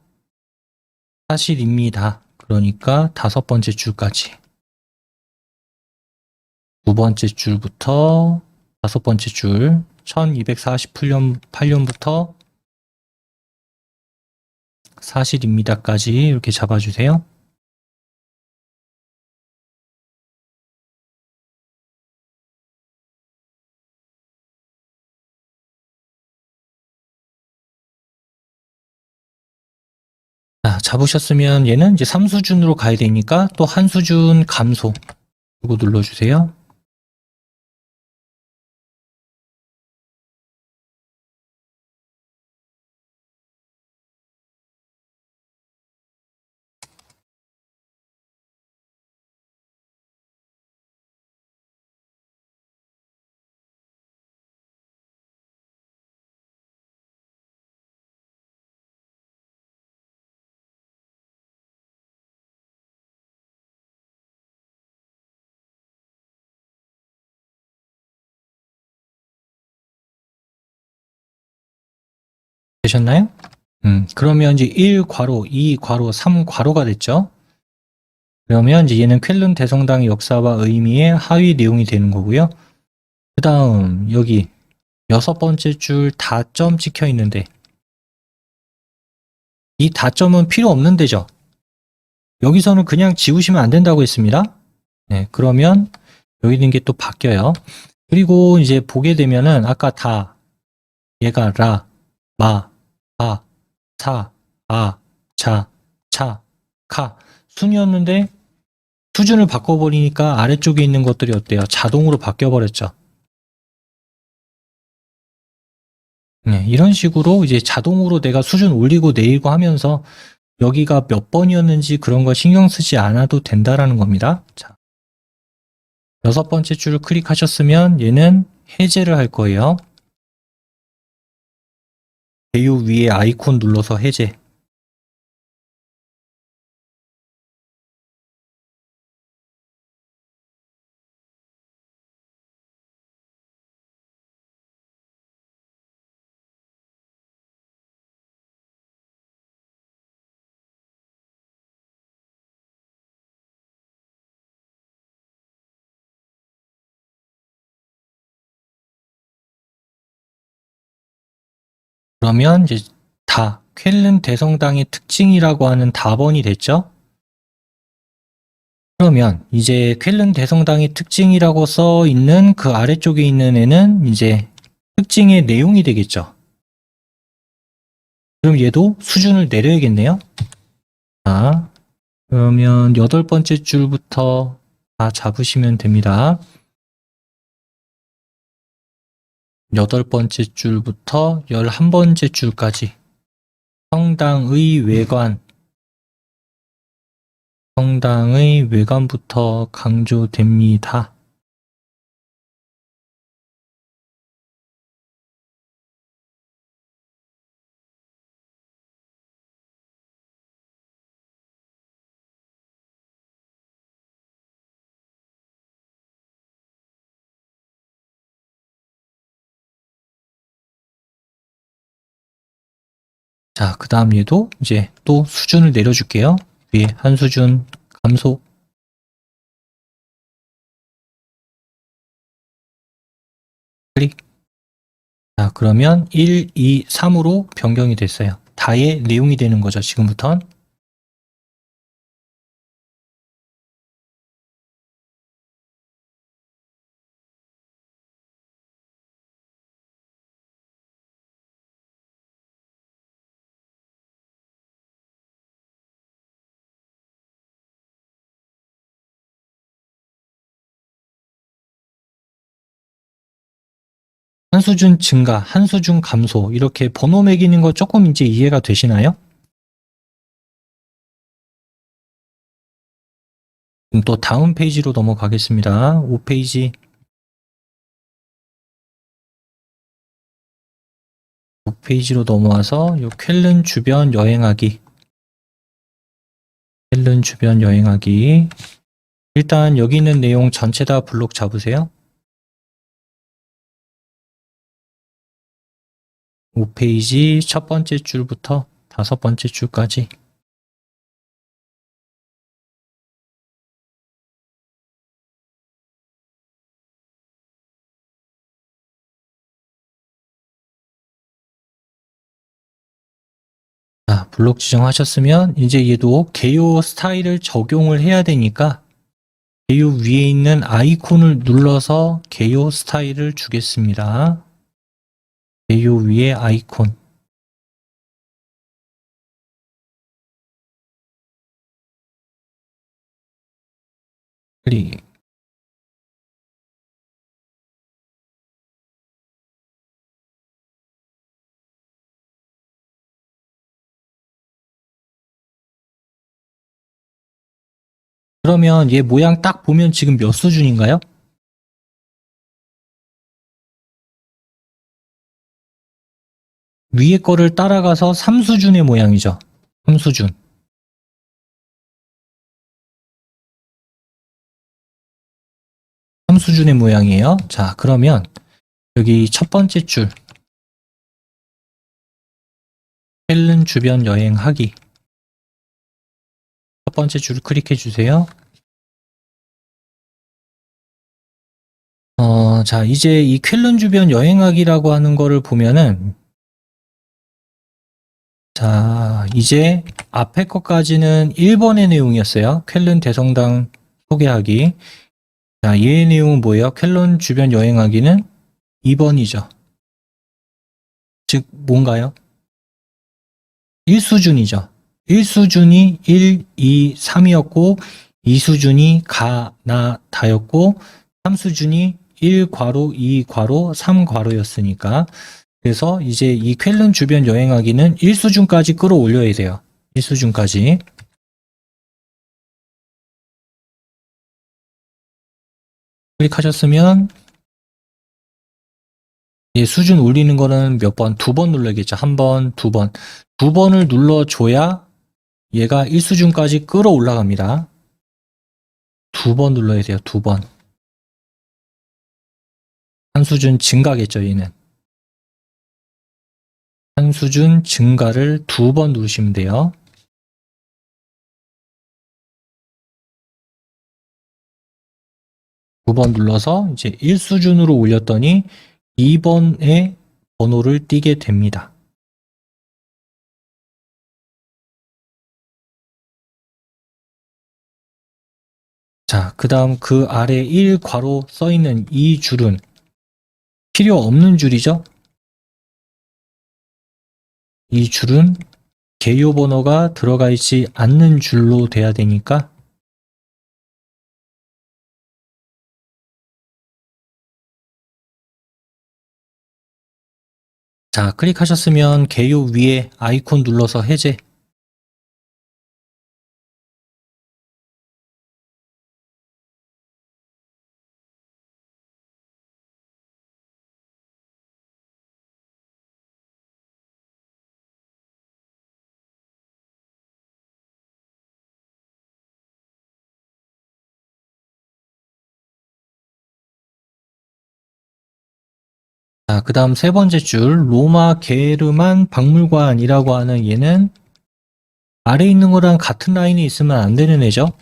사실입니다. 그러니까 다섯 번째 줄까지. 두 번째 줄부터 다섯 번째 줄 1248년부터 사실입니다까지 이렇게 잡아주세요. 자, 잡으셨으면 얘는 이제 3수준으로 가야 되니까 또 한 수준 감소. 이거 눌러주세요. 되셨나요? 그러면 이제 1괄호, 2괄호, 3괄호가 됐죠? 그러면 이제 얘는 쾰른 대성당의 역사와 의미의 하위 내용이 되는 거고요. 그 다음 여기 여섯 번째 줄 다점 찍혀 있는데 이 다점은 필요 없는 데죠. 여기서는 그냥 지우시면 안 된다고 했습니다. 네, 그러면 여기 있는 게 또 바뀌어요. 그리고 이제 보게 되면은 아까 얘가 라, 마, 바, 사, 아, 자, 차, 카 순이었는데 수준을 바꿔버리니까 아래쪽에 있는 것들이 어때요? 자동으로 바뀌어버렸죠. 네, 이런 식으로 이제 자동으로 내가 수준 올리고 내리고 하면서 여기가 몇 번이었는지 그런 거 신경 쓰지 않아도 된다라는 겁니다. 자, 여섯 번째 줄을 클릭하셨으면 얘는 해제를 할 거예요. 배우 위에 아이콘 눌러서 해제. 그러면 이제 쾰른 대성당의 특징이라고 하는 답원이 됐죠? 그러면 이제 쾰른 대성당의 특징이라고 써 있는 그 아래쪽에 있는 애는 이제 특징의 내용이 되겠죠. 그럼 얘도 수준을 내려야겠네요. 자, 그러면 여덟 번째 줄부터 다 잡으시면 됩니다. 8번째 줄부터 11번째 줄까지 성당의 외관부터 강조됩니다. 자, 그 다음 얘도 이제 또 수준을 내려줄게요. 위에 한 수준 감소. 클릭. 자, 그러면 1, 2, 3으로 변경이 됐어요. 다의 내용이 되는 거죠, 지금부턴. 한 수준 증가, 한 수준 감소, 이렇게 번호 매기는 거 조금 이제 이해가 되시나요? 그럼 또 다음 페이지로 넘어가겠습니다. 5페이지. 5페이지로 넘어와서 요 쾰른 주변 여행하기. 쾰른 주변 여행하기. 일단 여기 있는 내용 전체 다 블록 잡으세요. 5페이지 첫 번째 줄부터 5번째 줄까지. 자, 블록 지정하셨으면 이제 얘도 개요 스타일을 적용을 해야 되니까 개요 위에 있는 아이콘을 눌러서 개요 스타일을 주겠습니다. 개요 위에 아이콘. 클릭. 그러면 얘 모양 딱 보면 지금 몇 수준인가요? 위에 거를 따라가서 3수준의 모양이죠. 3수준. 3수준의 모양이에요. 자, 그러면 여기 첫 번째 줄 쾰른 주변 여행하기. 첫 번째 줄을 클릭해 주세요. 자, 이제 이 쾰른 주변 여행하기라고 하는 거를 보면은, 자, 이제 앞에 것까지는 1번의 내용이었어요. 쾰른 대성당 소개하기. 자, 얘의 내용은 뭐예요? 쾰른 주변 여행하기는 2번이죠. 즉, 뭔가요? 1수준이죠. 1수준이 1, 2, 3이었고, 2수준이 가, 나, 다였고, 3수준이 1괄호, 2괄호, 3괄호였으니까, 그래서 이제 이 쾰른 주변 여행하기는 1수준까지 끌어올려야 돼요. 1수준까지. 클릭하셨으면 이 수준 올리는 거는 몇 번? 2번 눌러야겠죠. 1번, 2번. 2번을 눌러줘야 얘가 1수준까지 끌어올라갑니다. 2번 눌러야 돼요. 2번. 한 수준 증가겠죠, 얘는. 한 수준 증가를 2번 누르시면 돼요. 2번 눌러서 이제 1수준으로 올렸더니 2번의 번호를 띄게 됩니다. 자, 그 다음 그 아래 1괄호 써있는 이 줄은 필요 없는 줄이죠? 이 줄은 개요 번호가 들어가 있지 않는 줄로 돼야 되니까 자, 클릭하셨으면 개요 위에 아이콘 눌러서 해제. 자, 그 다음 세 번째 줄, 로마 게르만 박물관이라고 하는 얘는 아래 있는 거랑 같은 라인에 있으면 안 되는 애죠.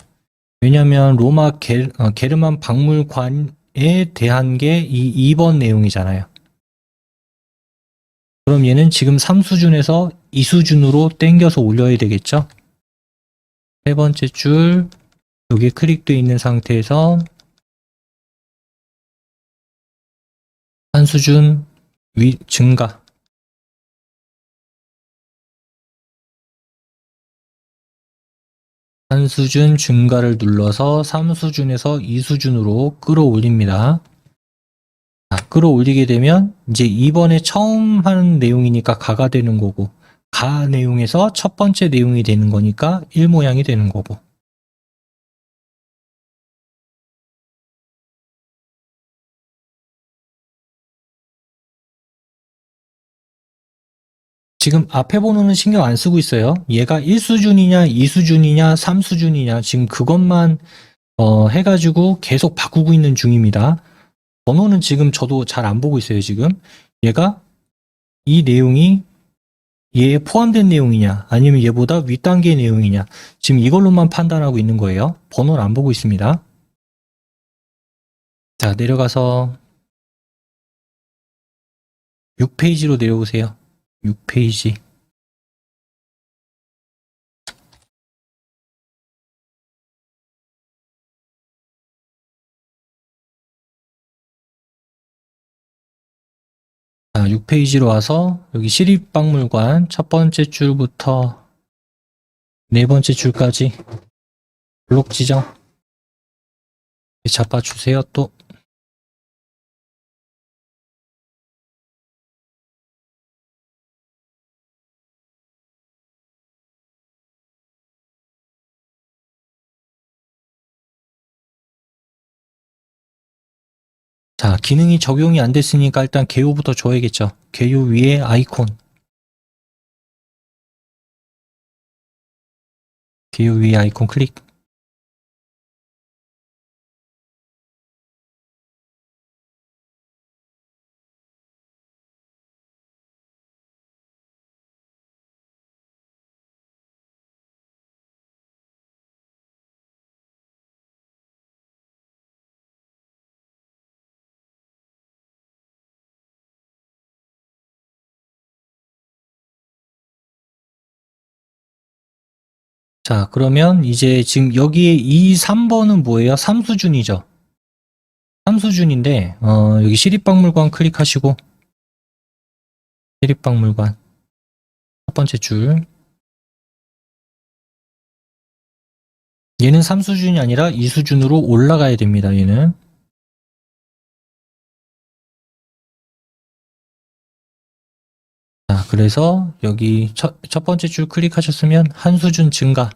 왜냐면 로마 게르만 박물관에 대한 게 이 2번 내용이잖아요. 그럼 얘는 지금 3수준에서 2수준으로 땡겨서 올려야 되겠죠. 세 번째 줄, 여기 클릭되어 있는 상태에서 한 수준 증가. 한 수준 증가를 눌러서 3수준에서 2수준으로 끌어올립니다. 자, 끌어올리게 되면 이제 이번에 처음 하는 내용이니까 가가 되는 거고, 가 내용에서 첫 번째 내용이 되는 거니까 1 모양이 되는 거고. 지금 앞에 번호는 신경 안 쓰고 있어요. 얘가 1수준이냐, 2수준이냐, 3수준이냐, 지금 그것만 해가지고 계속 바꾸고 있는 중입니다. 번호는 지금 저도 잘 안 보고 있어요, 지금. 얘가 이 내용이 얘에 포함된 내용이냐, 아니면 얘보다 윗단계 내용이냐, 지금 이걸로만 판단하고 있는 거예요. 번호를 안 보고 있습니다. 자, 내려가서 6페이지로 내려오세요. 6페이지. 자, 6페이지로 와서 여기 시립박물관 첫 번째 줄부터 네 번째 줄까지 블록 지정 잡아주세요. 또 자, 기능이 적용이 안 됐으니까 일단 개요부터 줘야겠죠. 개요 위에 아이콘. 개요 위에 아이콘 클릭. 자, 그러면 이제 지금 여기에 이 3번은 뭐예요? 3수준이죠. 3수준인데 여기 시립박물관 클릭하시고 시립박물관 첫 번째 줄 얘는 3수준이 아니라 2수준으로 올라가야 됩니다. 얘는 자, 그래서 여기 첫 번째 줄 클릭하셨으면 한 수준 증가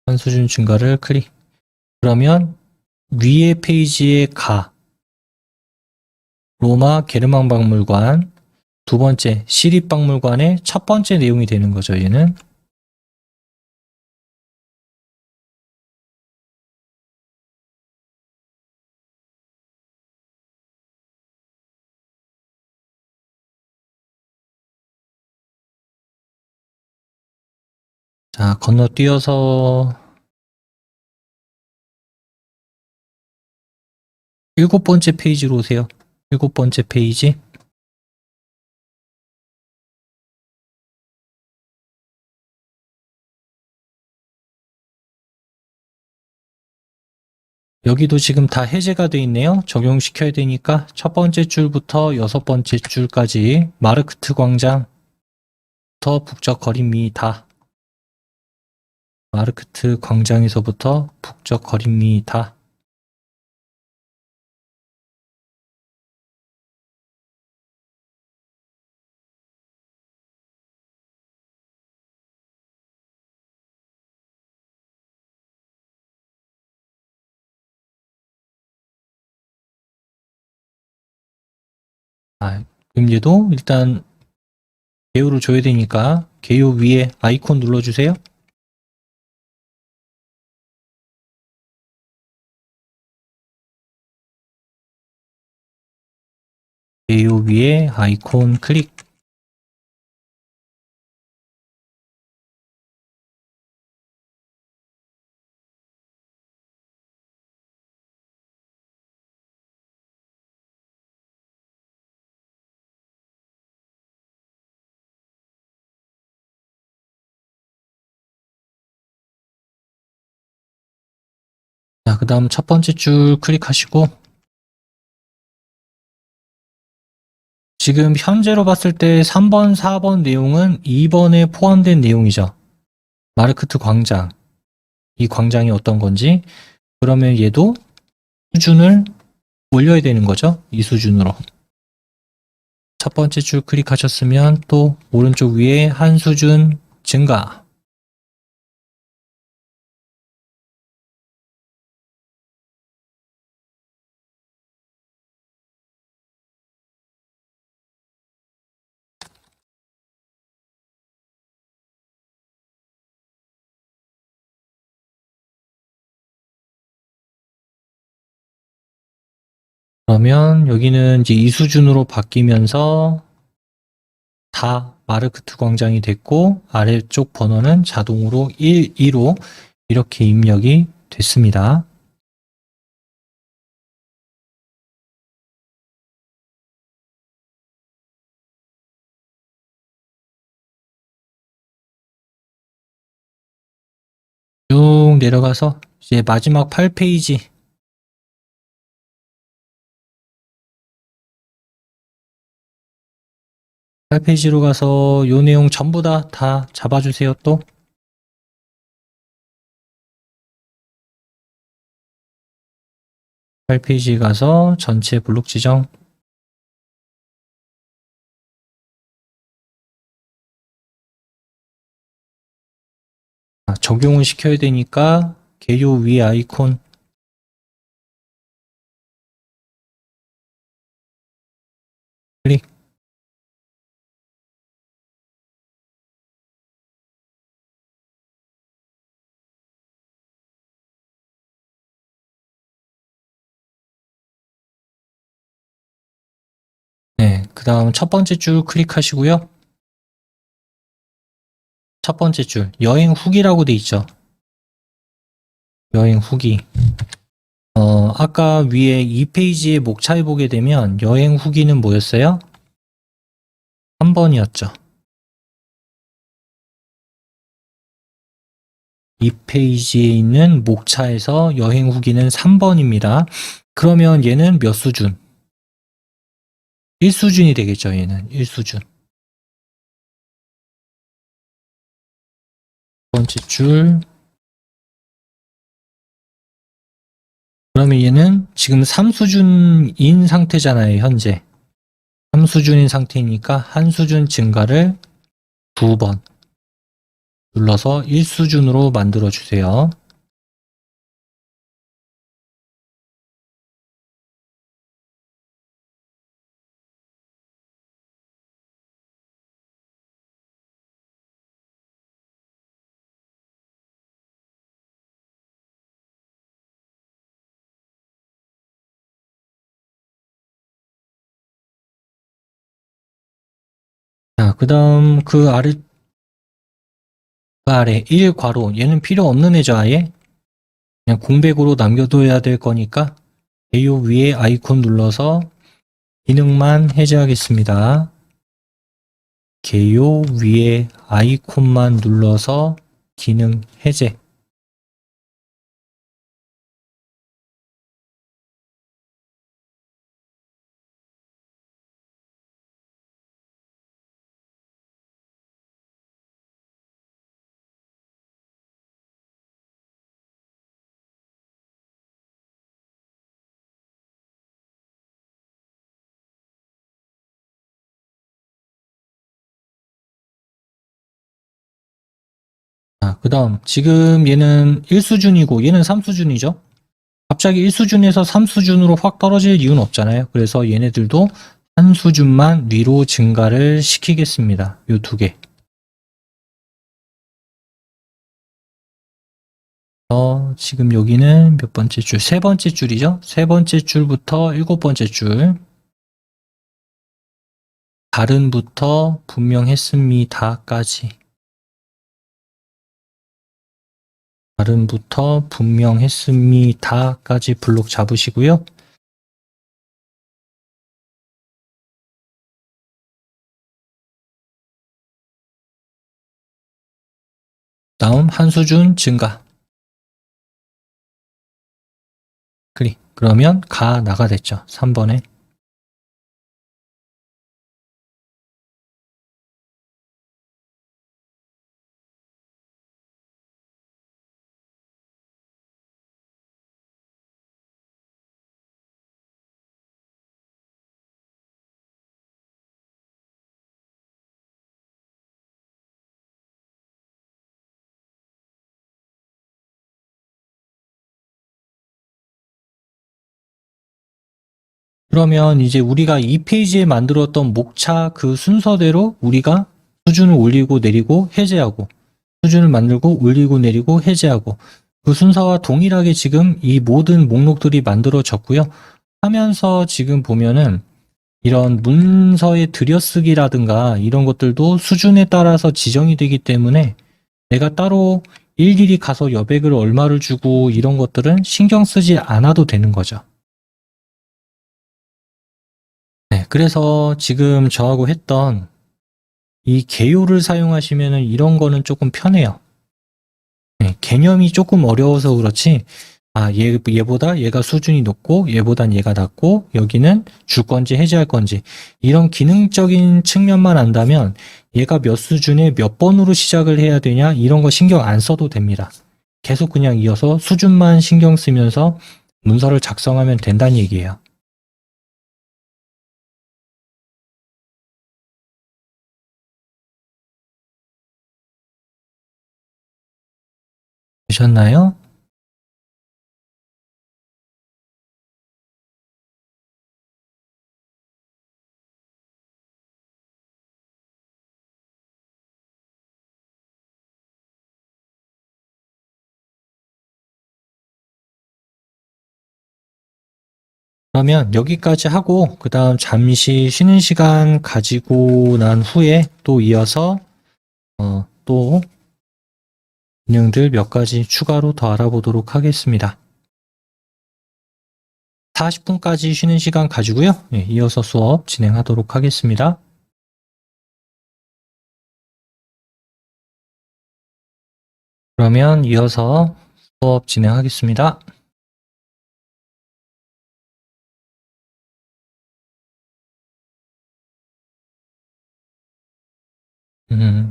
한 수준 증가를 클릭 그러면 위에 페이지에 가 로마 게르만 박물관 두 번째 시립박물관의 첫 번째 내용이 되는 거죠. 얘는 자, 건너뛰어서 일곱 번째 페이지로 오세요. 일곱 번째 페이지. 여기도 지금 다 해제가 돼 있네요. 적용시켜야 되니까 첫 번째 줄부터 여섯 번째 줄까지 마르크트 광장부터 북적 거립니다. 마르크트 광장에서부터 북적 거립니다. 그럼 얘도 일단 개요를 줘야 되니까 개요 위에 아이콘 눌러주세요. 개요 위에 아이콘 클릭. 자, 그 다음 첫 번째 줄 클릭하시고, 지금 현재로 봤을 때 3번, 4번 내용은 2번에 포함된 내용이죠. 마르크트 광장. 이 광장이 어떤 건지, 그러면 얘도 수준을 올려야 되는 거죠. 이 수준으로. 첫 번째 줄 클릭하셨으면 또 오른쪽 위에 한 수준 증가. 그러면 여기는 이제 이 수준으로 바뀌면서 다 마르크트 광장이 됐고 아래쪽 번호는 자동으로 1, 2로 이렇게 입력이 됐습니다. 쭉 내려가서 이제 마지막 8페이지 8페이지로 가서 요 내용 전부 다 잡아주세요. 또 8페이지 가서 전체 블록 지정. 적용을 시켜야 되니까 개요 위에 아이콘 클릭. 네, 그 다음 첫 번째 줄 클릭하시고요. 첫 번째 줄 여행 후기라고 돼 있죠. 여행 후기. 아까 위에 2페이지의 목차에 보게 되면 여행 후기는 뭐였어요? 3번이었죠. 2페이지에 있는 목차에서 여행 후기는 3번입니다. 그러면 얘는 몇 수준? 1수준이 되겠죠. 얘는 1수준. 첫 번째 줄. 그러면 얘는 지금 3수준인 상태잖아요. 현재 3수준인 상태니까 한 수준 증가를 2번 눌러서 1수준으로 만들어 주세요. 자, 그 다음 그 아래 1괄호 얘는 필요 없는 애죠. 아예 그냥 공백으로 남겨둬야 될 거니까 개요 위에 아이콘 눌러서 기능만 해제하겠습니다. 개요 위에 아이콘만 눌러서 기능 해제. 그 다음 지금 얘는 1수준이고 얘는 3수준이죠. 갑자기 1수준에서 3수준으로 확 떨어질 이유는 없잖아요. 그래서 얘네들도 한 수준만 위로 증가를 시키겠습니다. 요 두 개. 지금 여기는 몇 번째 줄? 세 번째 줄이죠? 세 번째 줄부터 일곱 번째 줄. 다른부터 분명했습니다까지. 다른부터 분명했습니다까지 블록 잡으시고요. 다음 한 수준 증가. 클릭. 그러면 가 나가 됐죠. 3번에. 그러면 이제 우리가 이 페이지에 만들었던 목차 그 순서대로 우리가 수준을 올리고 내리고 해제하고 수준을 만들고 올리고 내리고 해제하고 그 순서와 동일하게 지금 이 모든 목록들이 만들어졌고요. 하면서 지금 보면은 이런 문서의 들여쓰기라든가 이런 것들도 수준에 따라서 지정이 되기 때문에 내가 따로 일일이 가서 여백을 얼마를 주고 이런 것들은 신경 쓰지 않아도 되는 거죠. 네, 그래서 지금 저하고 했던 이 개요를 사용하시면은 이런 거는 조금 편해요. 네, 개념이 조금 어려워서 그렇지, 얘보다 얘가 수준이 높고, 얘보단 얘가 낮고, 여기는 줄 건지 해제할 건지, 이런 기능적인 측면만 안다면, 얘가 몇 수준에 몇 번으로 시작을 해야 되냐, 이런 거 신경 안 써도 됩니다. 계속 그냥 이어서 수준만 신경 쓰면서 문서를 작성하면 된다는 얘기예요. 되셨나요? 그러면 여기까지 하고 그 다음 잠시 쉬는 시간 가지고 난 후에 또 이어서 또 기능들 몇 가지 추가로 더 알아보도록 하겠습니다. 40분까지 쉬는 시간 가지고요. 네, 이어서 수업 진행하도록 하겠습니다. 그러면 이어서 수업 진행하겠습니다.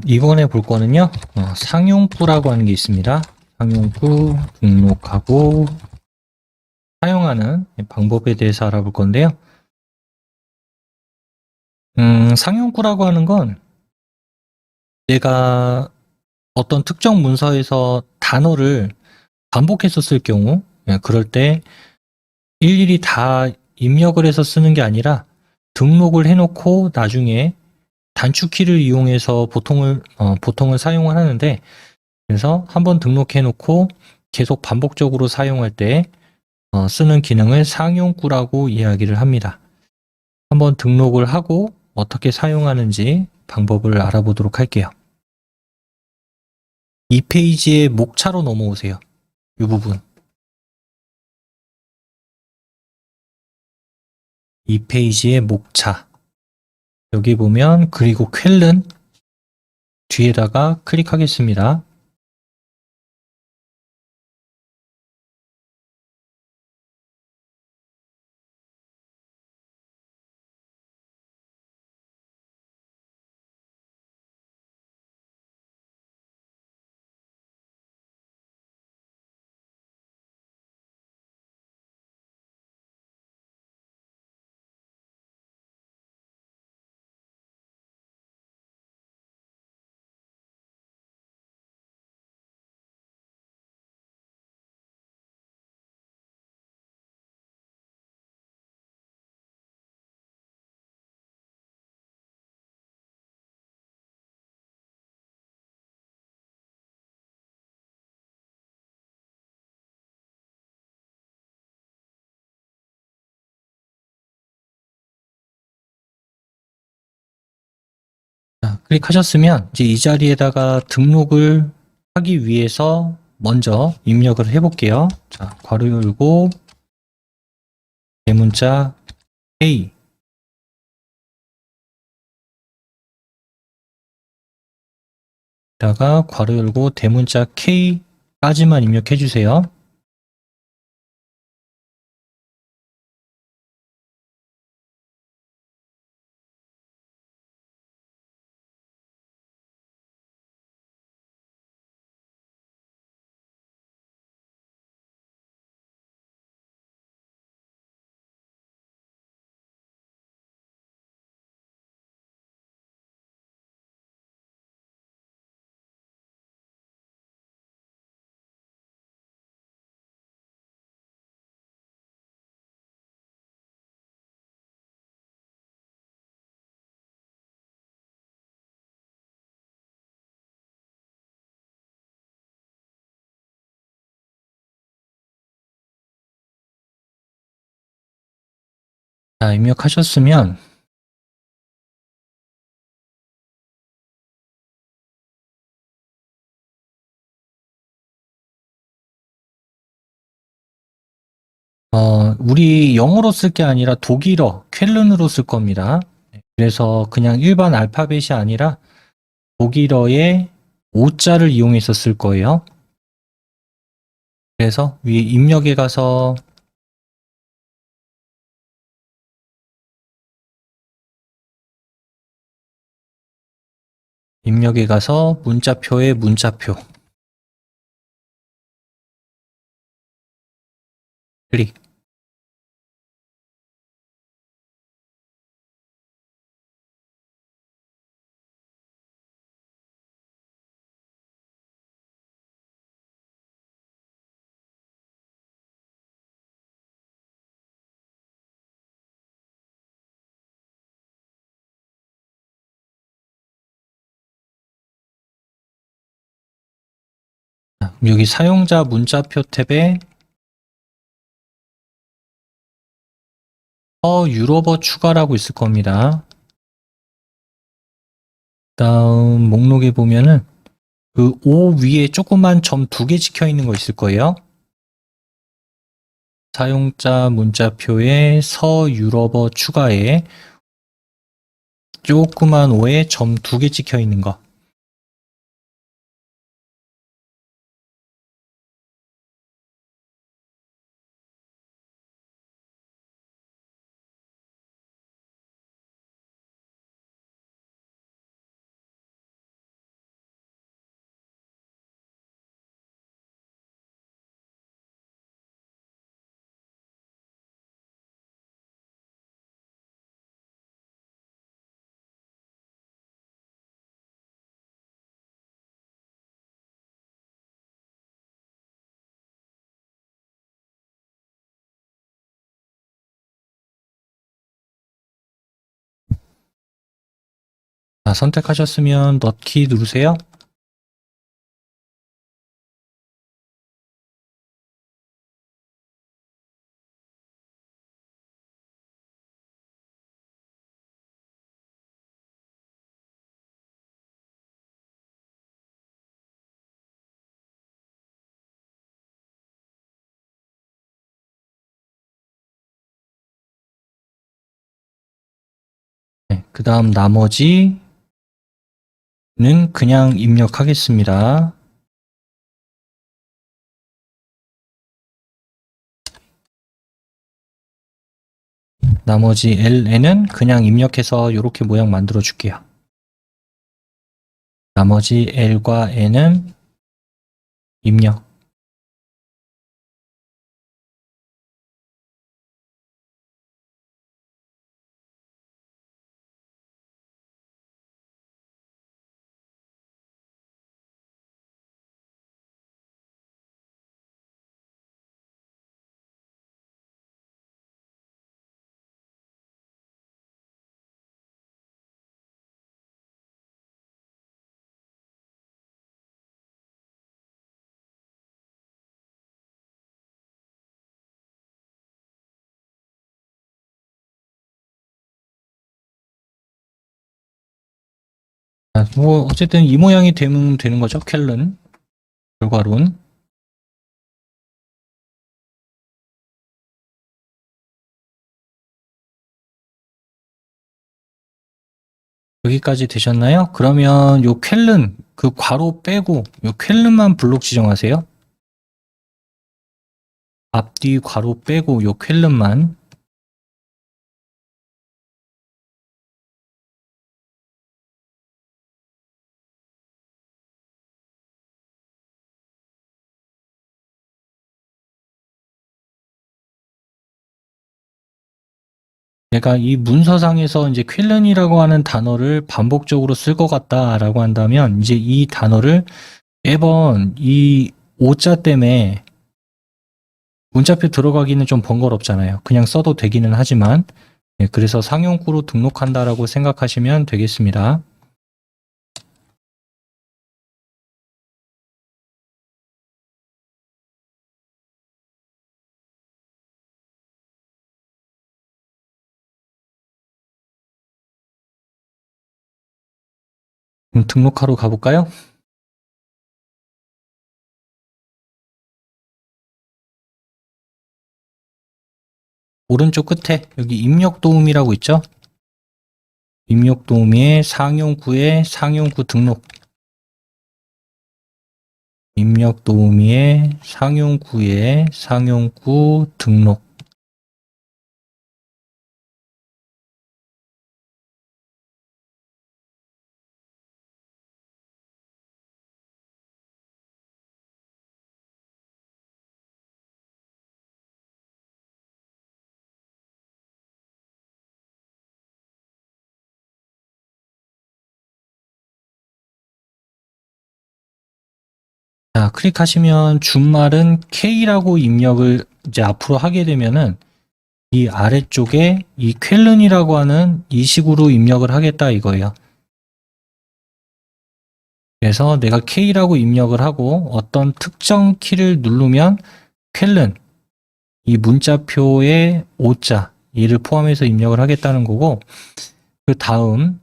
이번에 볼 거는요, 상용구라고 하는 게 있습니다. 상용구 등록하고 사용하는 방법에 대해서 알아볼 건데요. 상용구라고 하는 건 내가 어떤 특정 문서에서 단어를 반복해서 쓸 경우, 그럴 때 일일이 다 입력을 해서 쓰는 게 아니라 등록을 해놓고 나중에 단축키를 이용해서 보통은 사용을 하는데, 그래서 한번 등록해 놓고 계속 반복적으로 사용할 때 쓰는 기능을 상용구라고 이야기를 합니다. 한번 등록을 하고 어떻게 사용하는지 방법을 알아보도록 할게요. 이 페이지의 목차로 넘어오세요. 이 부분. 이 페이지의 목차. 여기 보면 그리고 ���른 뒤에다가 클릭하겠습니다. 자, 클릭하셨으면 이제 이 자리에다가 등록을 하기 위해서 먼저 입력을 해볼게요. 자, 괄호 열고 대문자 A 다가 괄호 열고 대문자 K까지만 입력해 주세요. 자, 입력하셨으면 우리 영어로 쓸 게 아니라 독일어 쾰른으로 쓸 겁니다. 그래서 그냥 일반 알파벳이 아니라 독일어의 오자를 이용해서 쓸 거예요. 그래서 위에 입력에 가서 문자표에 문자표 클릭. 그럼 여기 사용자 문자표 탭에 유로버 추가라고 있을 겁니다. 다음 목록에 보면은 그 O 위에 조그만 점 2개 찍혀 있는 거 있을 거예요. 사용자 문자표에 유로버 추가에 조그만 O에 점 2개 찍혀 있는 거. 자, 선택하셨으면 넣기 누르세요. 네, 그 다음 나머지는 그냥 입력하겠습니다. 나머지 LN은 그냥 입력해서 이렇게 모양 만들어 줄게요. 나머지 L과 N은 입력. 뭐 어쨌든 이 모양이 되면 되는 거죠. 쾰른 결과론. 여기까지 되셨나요? 그러면 요 쾰른 그 괄호 빼고 요 쾰른만 블록 지정하세요. 앞뒤 괄호 빼고 요 쾰른만. 내가 이 문서상에서 이제 쾰른이라고 하는 단어를 반복적으로 쓸 것 같다라고 한다면 이제 이 단어를 매번 이 오자 때문에 문자표 들어가기는 좀 번거롭잖아요. 그냥 써도 되기는 하지만 그래서 상용구로 등록한다라고 생각하시면 되겠습니다. 그럼 등록하러 가볼까요? 오른쪽 끝에 여기 입력 도움이라고 있죠? 입력 도우미의 상용구에 상용구 등록. 입력 도우미의 상용구에 상용구 등록. 자, 클릭하시면 준말은 K라고 입력을 이제 앞으로 하게 되면은 이 아래쪽에 이 쾰른이라고 하는 이 식으로 입력을 하겠다 이거예요. 그래서 내가 K라고 입력을 하고 어떤 특정 키를 누르면 쾰른 이 문자표의 오자 이를 포함해서 입력을 하겠다는 거고, 그 다음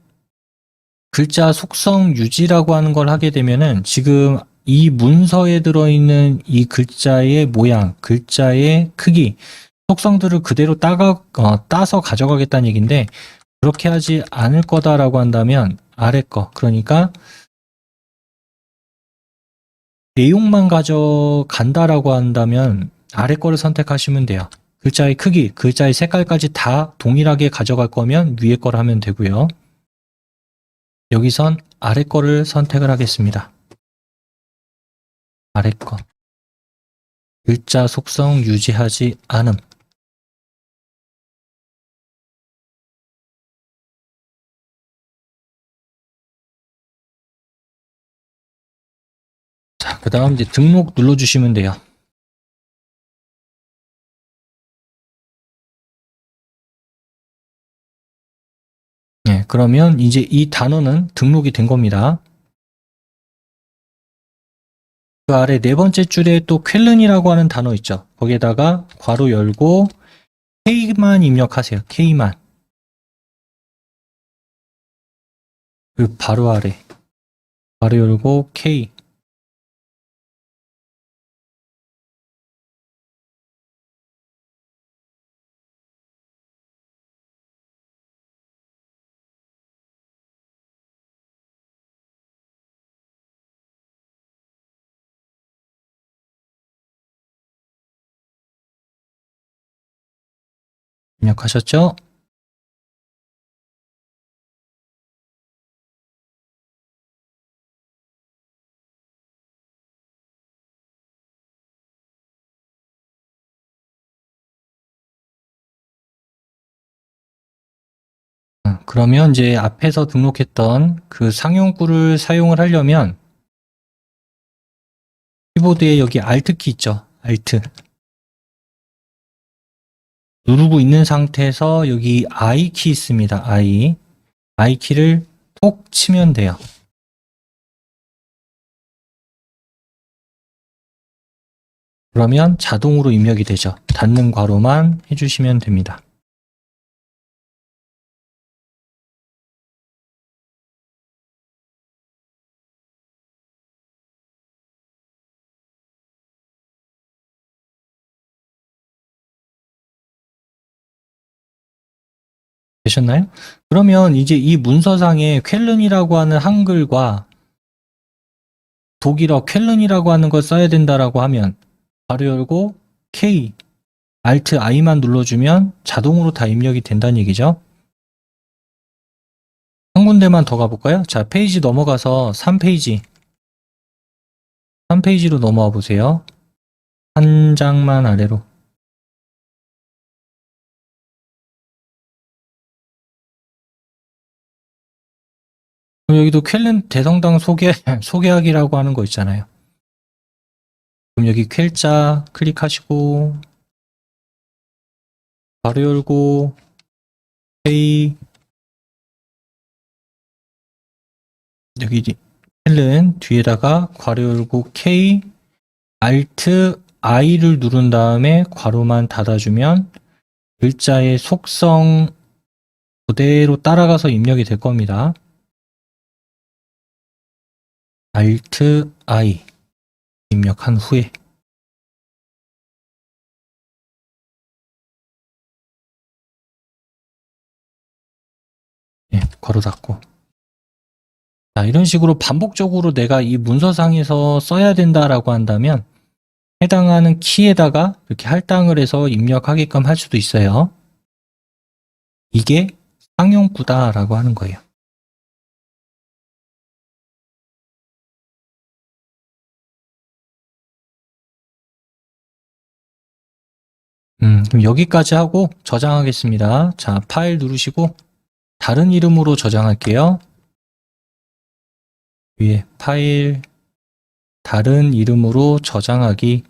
글자 속성 유지라고 하는 걸 하게 되면은 지금 이 문서에 들어있는 이 글자의 모양, 글자의 크기, 속성들을 그대로 따서 가져가겠다는 얘기인데, 그렇게 하지 않을 거다라고 한다면 아래 거, 그러니까 내용만 가져간다라고 한다면 아래 거를 선택하시면 돼요. 글자의 크기, 글자의 색깔까지 다 동일하게 가져갈 거면 위에 거를 하면 되고요. 여기선 아래 거를 선택을 하겠습니다. 아래 거. 글자 속성 유지하지 않음. 자, 그 다음 이제 등록 눌러주시면 돼요. 네, 그러면 이제 이 단어는 등록이 된 겁니다. 그 아래 네 번째 줄에 또 쾰른이라고 하는 단어 있죠. 거기에다가 괄호 열고 K만 입력하세요. K만. 그 바로 아래. 괄호 열고 K. 입력하셨죠? 그러면 이제 앞에서 등록했던 그 상용구를 사용을 하려면 키보드에 여기 Alt키 있죠. Alt. 누르고 있는 상태에서 여기 I키 있습니다. I키를 톡 치면 돼요. 그러면 자동으로 입력이 되죠. 닫는 괄호만 해주시면 됩니다. 되셨나요? 그러면 이제 이 문서상에 쾰른이라고 하는 한글과 독일어 쾰른이라고 하는 걸 써야 된다라고 하면 괄호 열고 K, Alt I만 눌러주면 자동으로 다 입력이 된다는 얘기죠. 한 군데만 더 가볼까요? 자, 페이지 넘어가서 3페이지. 3페이지로 넘어와 보세요. 한 장만 아래로. 그럼 여기도 쾰른 대성당 소개하기라고 하는 거 있잖아요. 그럼 여기 쾰자 클릭하시고, 괄호 열고, K, 여기 쾰른 뒤에다가 괄호 열고 K, Alt I를 누른 다음에 괄호만 닫아주면 글자의 속성 그대로 따라가서 입력이 될 겁니다. Alt I 입력한 후에 괄호 닫고. 자, 이런 식으로 반복적으로 내가 이 문서상에서 써야 된다라고 한다면 해당하는 키에다가 이렇게 할당을 해서 입력하게끔 할 수도 있어요. 이게 상용구다라고 하는 거예요. 그럼 여기까지 하고 저장하겠습니다. 자, 파일 누르시고 다른 이름으로 저장할게요. 위에 파일 다른 이름으로 저장하기.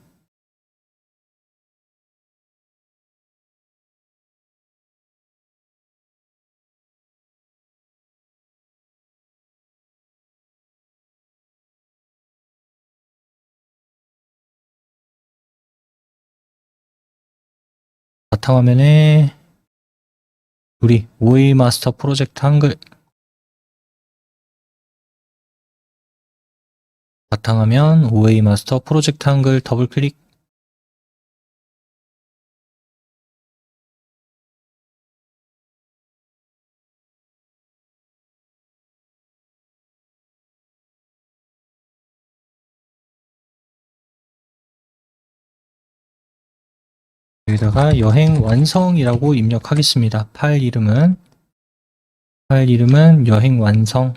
바탕화면에 우리 OA 마스터 프로젝트 한글 바탕화면 OA 마스터 프로젝트 한글 더블 클릭. 여기다가 여행 완성이라고 입력하겠습니다. 파일 이름은 여행 완성.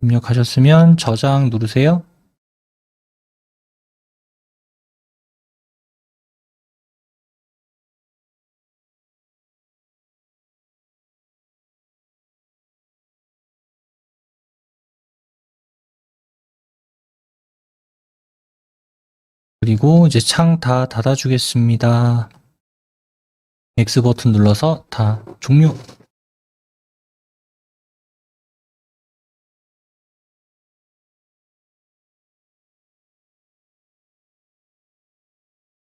입력하셨으면 저장 누르세요. 그리고 이제 창 다 닫아주겠습니다. X 버튼 눌러서 다 종료.